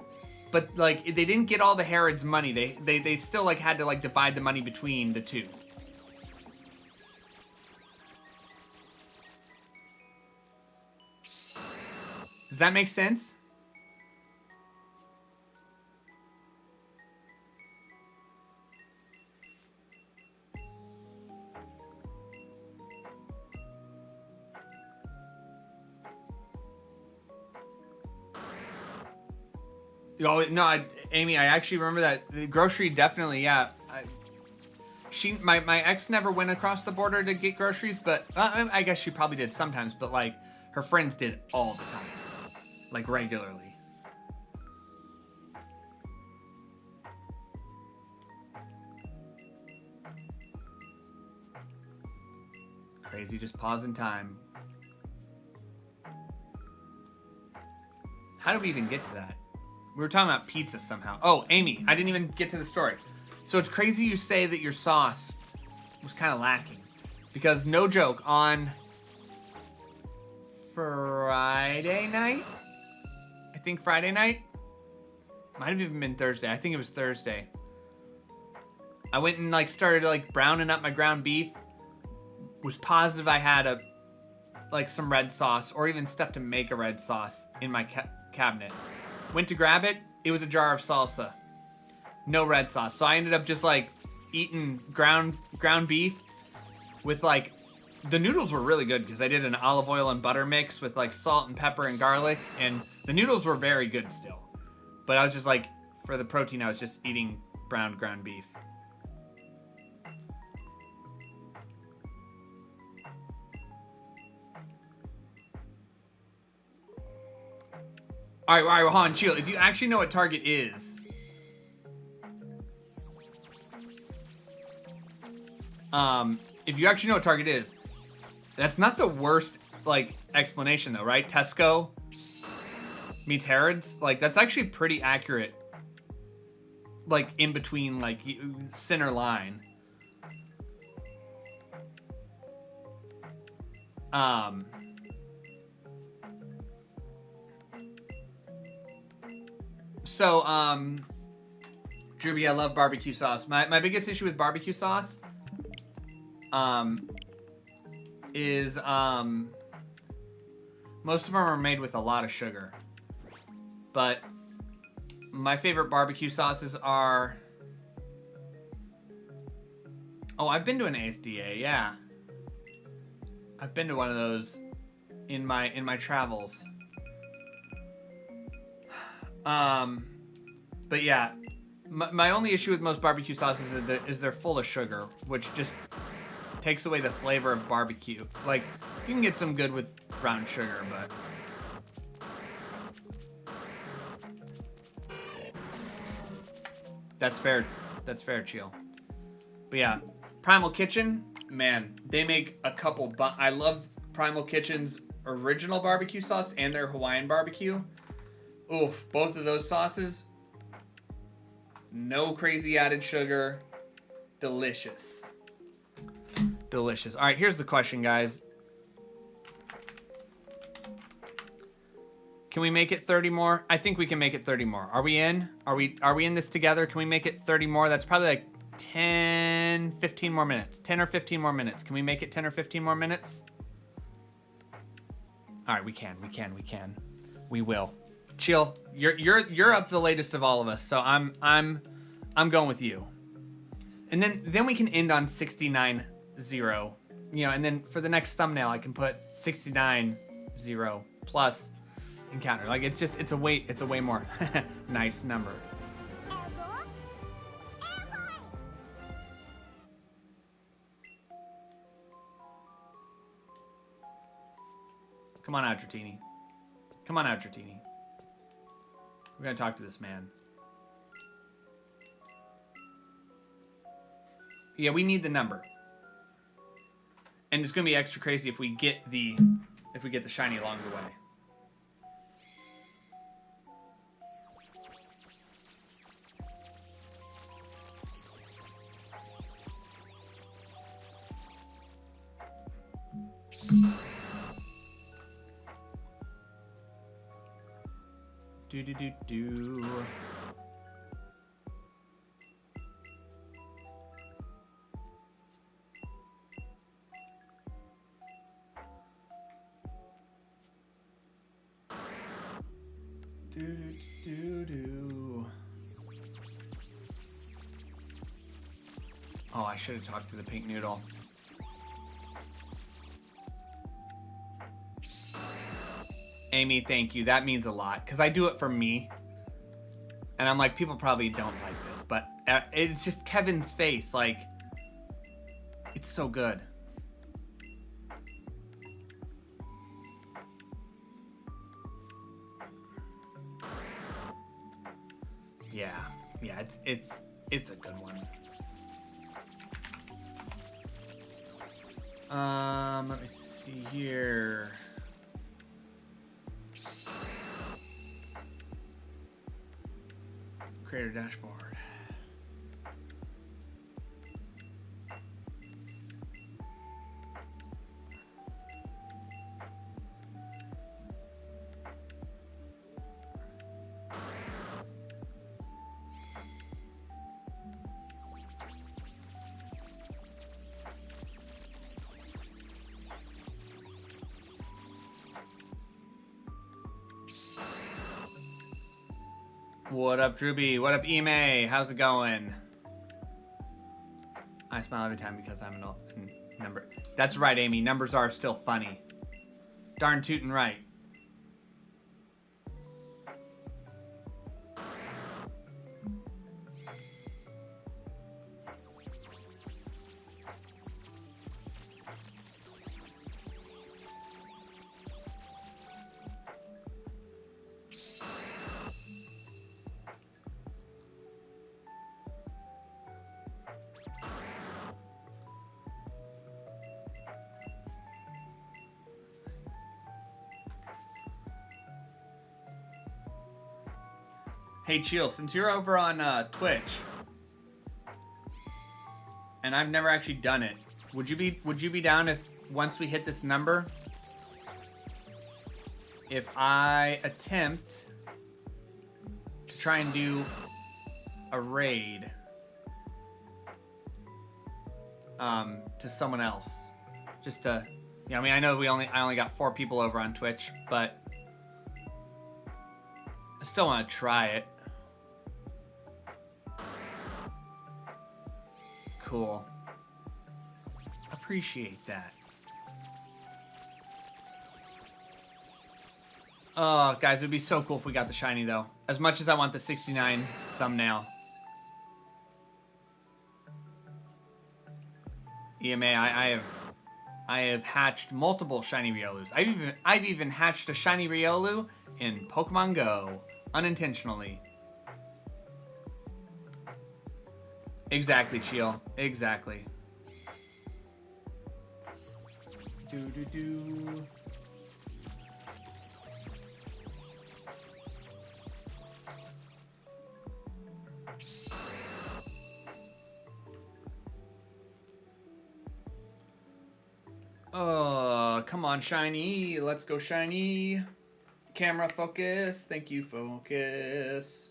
but, like, they didn't get all the Harrods money. They still, like, had to, like, divide the money between the two. Does that make sense? Oh no, Amy, I actually remember that. The grocery, definitely, yeah. My ex never went across the border to get groceries, but I guess she probably did sometimes. But like, her friends did all the time, like regularly. Crazy, just pause in time. How did we even get to that? We were talking about pizza somehow. Oh, Amy, I didn't even get to the story. So it's crazy you say that your sauce was kind of lacking. Because no joke, on Friday night? I think Friday night? Might have even been Thursday. I think it was Thursday. I went and like started like browning up my ground beef. was positive I had like some red sauce or even stuff to make a red sauce in my cabinet. Went to grab it. It was a jar of salsa. No red sauce. So I ended up just like eating ground beef with like, the noodles were really good because I did an olive oil and butter mix with like salt and pepper and garlic, and the noodles were very good still. But I was just like, for the protein, I was just eating browned ground beef. All right, hold on, chill. If you actually know what Target is, if you actually know what Target is, that's not the worst like explanation though, right? Tesco meets Harrods, like that's actually pretty accurate. Like in between, like center line. So, Drewby, I love barbecue sauce. My biggest issue with barbecue sauce, is, most of them are made with a lot of sugar. But my favorite barbecue sauces are, oh, I've been to an ASDA, yeah. I've been to one of those in my travels. But yeah, my only issue with most barbecue sauces is they're full of sugar, which just takes away the flavor of barbecue. Like, you can get some good with brown sugar, but that's fair. That's fair, Chill. But yeah, Primal Kitchen, man, they make a couple. I love Primal Kitchen's original barbecue sauce and their Hawaiian barbecue. Oof, both of those sauces, no crazy added sugar, delicious. Delicious. All right, here's the question, guys. Can we make it 30 more? I think we can make it 30 more. Are we in? Are we in this together? Can we make it 30 more? That's probably like 10, 15 more minutes. 10 or 15 more minutes. Can we make it 10 or 15 more minutes? All right, we can. We will. Chill. You're up the latest of all of us, so I'm going with you. And then we can end on 69-0. You know, and then for the next thumbnail I can put 69-0 plus encounter. Like it's a way more nice number. Come on out, Dratini. Come on out, Dratini. We're gonna talk to this man. Yeah, we need the number. And it's gonna be extra crazy if we get the shiny along the way. Do. Oh, I should have talked to the pink noodle. Amy, thank you. That means a lot because I do it for me. And I'm like, people probably don't like this, but it's just Kevin's face. Like, it's so good. Yeah, it's a good one. Let me see here. Creator dashboard. What up, Drewby? What up, Ime? How's it going? I smile every time because I'm a number. That's right, Amy. Numbers are still funny. Darn tootin' right. Hey, Chill, since you're over on Twitch, and I've never actually done it, would you be down if once we hit this number, if I attempt to try and do a raid to someone else, just to, I mean, I know I only got 4 people over on Twitch, but I still want to try it. Cool. Appreciate that. Oh, guys, it would be so cool if we got the shiny, though. As much as I want the 69 thumbnail. EMA, I have hatched multiple shiny Riolus. I've even hatched a shiny Riolu in Pokemon Go, unintentionally. Exactly, Chill. Exactly. Do. Oh, come on, Shiny. Let's go, Shiny. Camera focus. Thank you, focus.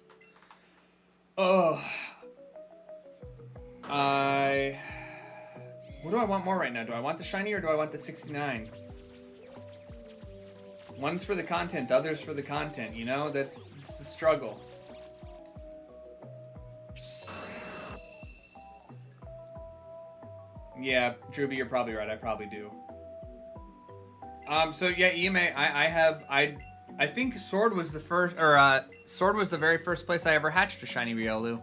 Oh. What do I want more right now? Do I want the shiny or do I want the 69? One's for the content, the other's for the content, you know? It's the struggle. Yeah, Drewby, you're probably right. I probably do. So yeah, EMA, I think Sword was the first, or Sword was the very first place I ever hatched a shiny Riolu.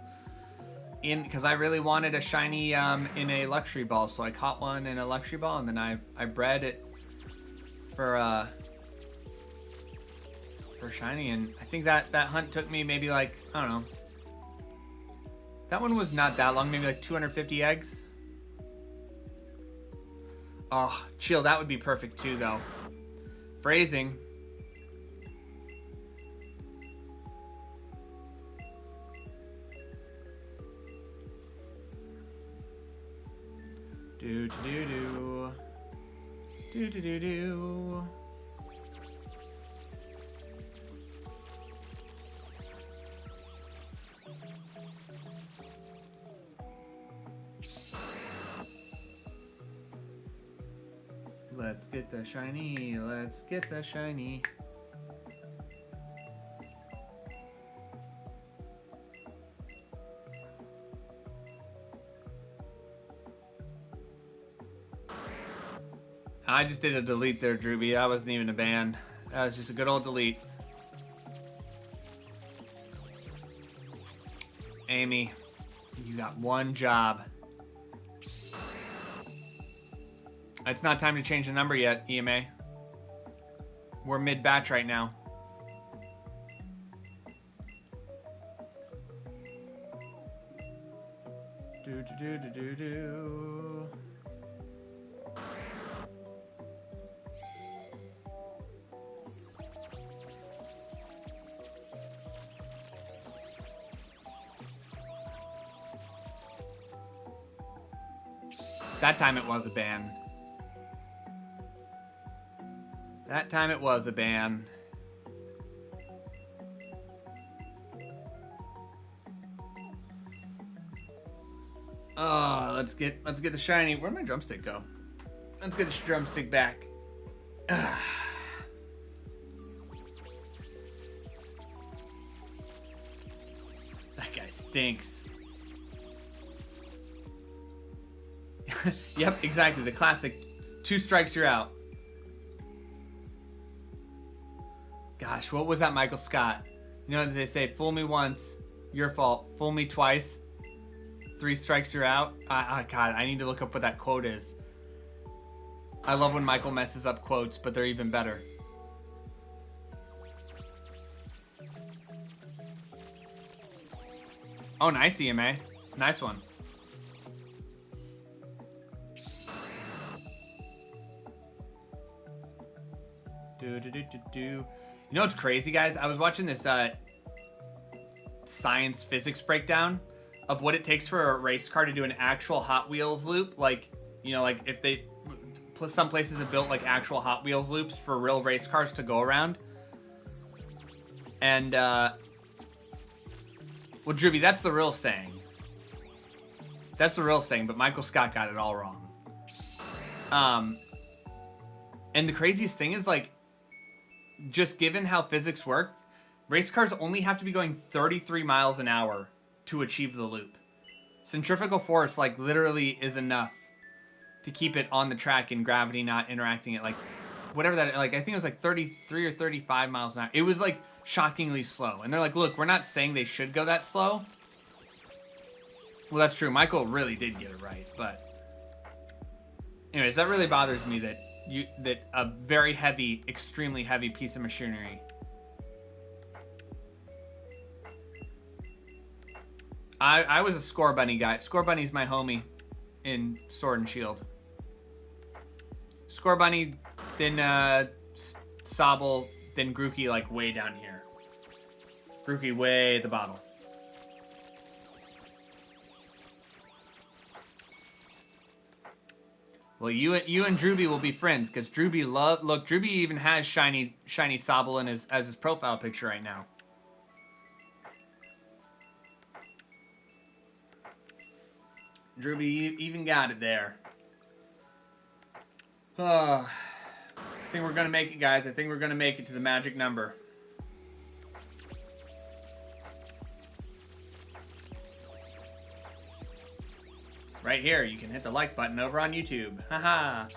Because I really wanted a shiny in a luxury ball, so I caught one in a luxury ball, and then I bred it for shiny, and I think that hunt took me maybe like, I don't know. That one was not that long, maybe like 250 eggs. Oh, Chill, that would be perfect too, though. Phrasing. Do. Let's get the shiny. Let's get the shiny. I just did a delete there, Drewby. That wasn't even a ban. That was just a good old delete. Amy, you got one job. It's not time to change the number yet, EMA. We're mid-batch right now. Do. That time it was a ban. That time it was a ban. Oh, let's get the shiny. Where'd my drumstick go? Let's get the drumstick back. Stinks. Yep, exactly. The classic 2 strikes, you're out. Gosh, what was that, Michael Scott? You know what they say? Fool me once, your fault. Fool me twice, 3 strikes, you're out. God, I need to look up what that quote is. I love when Michael messes up quotes, but they're even better. Oh, nice, EMA. Nice one. You know what's crazy, guys? I was watching this science physics breakdown of what it takes for a race car to do an actual Hot Wheels loop. Like, you know, like if they... Some places have built like actual Hot Wheels loops for real race cars to go around. And, well, Drewby, that's the real saying. That's the real saying, but Michael Scott got it all wrong. And the craziest thing is, like, just given how physics work, race cars only have to be going 33 miles an hour to achieve the loop. Centrifugal force, like, literally is enough to keep it on the track and gravity not interacting it. Like, whatever that, like, I think it was like 33 or 35 miles an hour. It was, like, shockingly slow. And they're like, look, we're not saying they should go that slow. Well, that's true. Michael really did get it right, but... Anyways, that really bothers me that a very heavy, extremely heavy piece of machinery... I was a Score Bunny guy. Score Bunny's my homie in Sword and Shield. Score Bunny, then Sobble, then Grookey, like, way down here. Grookey way at the bottom. Well, you and Drewby will be friends, because Drewby look, Drewby even has shiny Sobble as his profile picture right now. Drewby even got it there. I think we're going to make it, guys. I think we're going to make it to the magic number. Right here, you can hit the like button over on YouTube. Haha.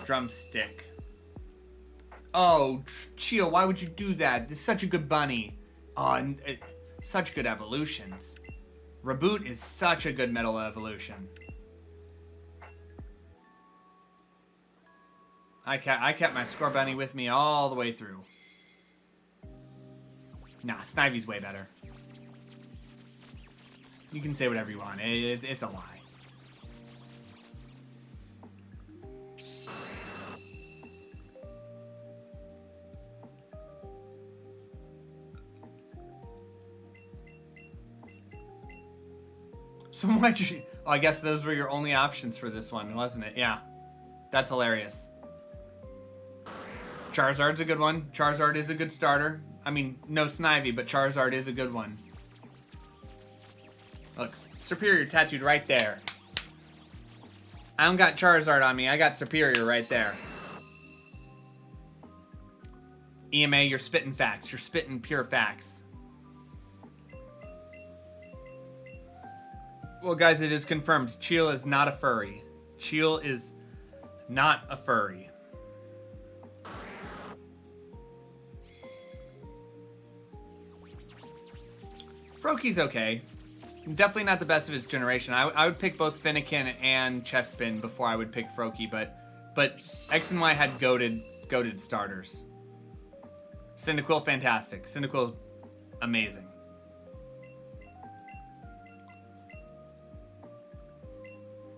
Drumstick. Oh, Chio, why would you do that? This is such a good bunny. Oh, and such good evolutions. Reboot is such a good metal evolution. I kept my Score Bunny with me all the way through. Nah, Snivy's way better. You can say whatever you want. It's a lie. So much. Oh, I guess those were your only options for this one, wasn't it? Yeah. That's hilarious. Charizard's a good one. Charizard is a good starter. I mean, no Snivy, but Charizard is a good one. Look, Superior tattooed right there. I don't got Charizard on me. I got Superior right there. EMA, you're spitting facts. You're spitting pure facts. Well, guys, it is confirmed. Cheel is not a furry. Cheel is not a furry. Froakie's okay. Definitely not the best of its generation. I would pick both Fennekin and Chespin before I would pick Froakie, but X and Y had goated starters. Cyndaquil, fantastic. Cyndaquil's amazing.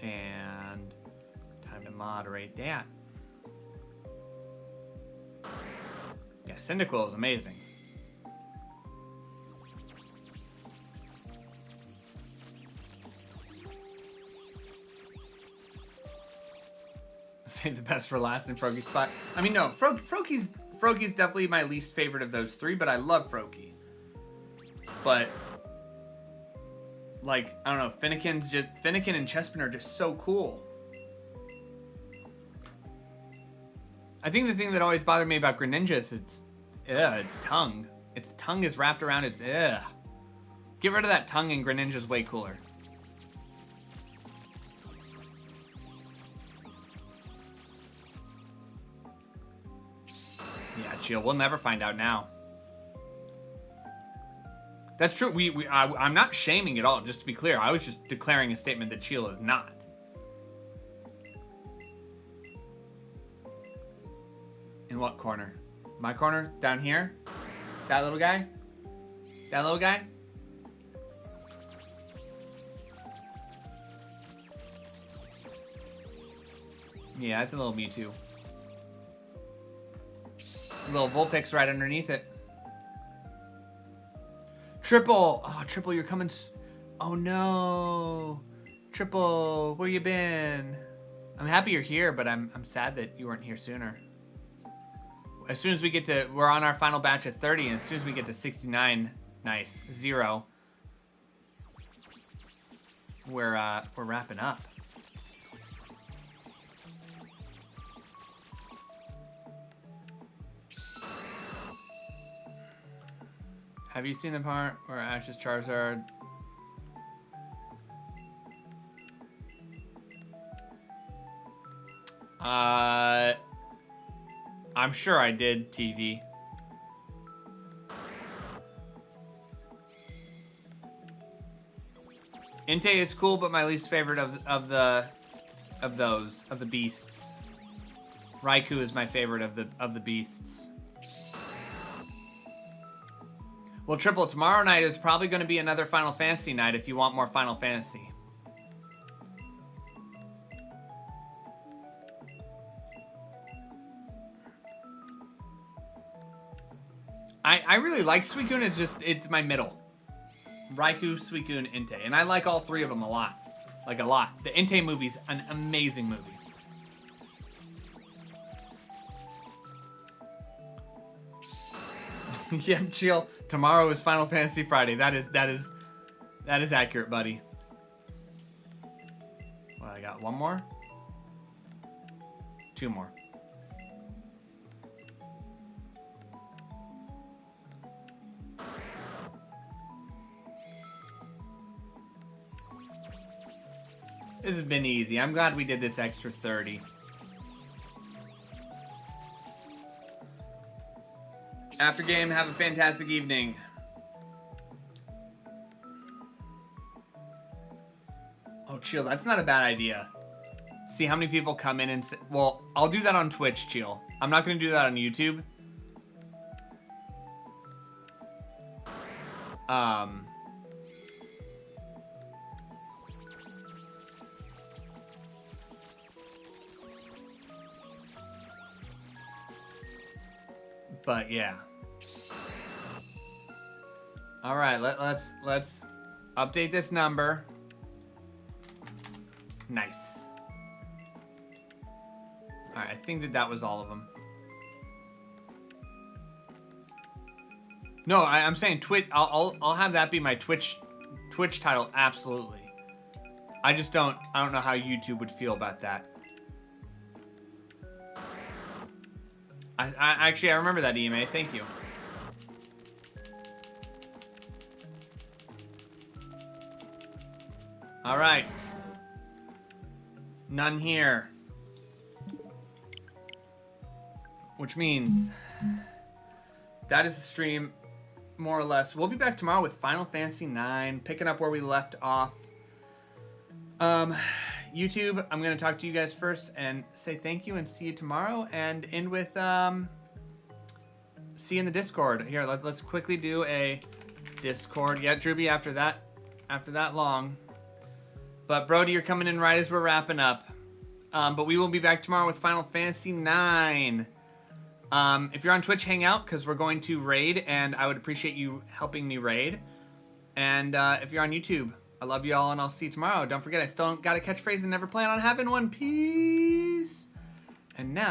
And time to moderate that. Yeah, Cyndaquil is amazing. Save the best for last in Froakie's spot. I mean, no, Froakie's definitely my least favorite of those three, but I love Froakie. But like, I don't know, Fennekin and Chespin are just so cool. I think the thing that always bothered me about Greninja is its tongue. Its tongue is wrapped around its Get rid of that tongue, and Greninja's way cooler. Yeah, chill. We'll never find out now. That's true. I'm not shaming at all, just to be clear. I was just declaring a statement that Cheel is not. In what corner? My corner? Down here? That little guy? That little guy? Yeah, that's a little Mewtwo. Little Vulpix right underneath it. Triple! Oh, Triple, you're coming... Oh, no. Triple, where you been? I'm happy you're here, but I'm sad that you weren't here sooner. As soon as we get to... We're on our final batch of 30, and as soon as we get to 69... Nice. 0. We're wrapping up. Have you seen the part where Ash's Charizard? I'm sure I did, TV. Entei is cool, but my least favorite of the beasts. Raikou is my favorite of the beasts. Well, Triple, tomorrow night is probably going to be another Final Fantasy night if you want more Final Fantasy. I really like Suicune. It's my middle. Raikou, Suicune, Entei. And I like all three of them a lot. Like, a lot. The Entei movie's an amazing movie. Yeah, chill. Tomorrow is Final Fantasy Friday. That is accurate, buddy. What, I got one more? 2 more. This has been easy. I'm glad we did this extra 30. After game, have a fantastic evening. Oh, chill. That's not a bad idea. See how many people come in and say, well, I'll do that on Twitch, chill. I'm not going to do that on YouTube. But yeah. All right, let's update this number. Nice. All right, I think that was all of them. No, I'm saying Twitch. I'll have that be my Twitch title. Absolutely. I don't know how YouTube would feel about that. Actually, I remember that EMA. Thank you. All right. None here. Which means that is the stream, more or less. We'll be back tomorrow with Final Fantasy IX, picking up where we left off. YouTube, I'm going to talk to you guys first and say thank you and see you tomorrow, and end with see you in the Discord. Here, let's quickly do a Discord. Yeah, Drewby, after that long. But Brody, you're coming in right as we're wrapping up. But we will be back tomorrow with Final Fantasy IX. If you're on Twitch, hang out, because we're going to raid, and I would appreciate you helping me raid. And if you're on YouTube, I love you all, and I'll see you tomorrow. Don't forget, I still got a catchphrase and never plan on having one. Peace. And now...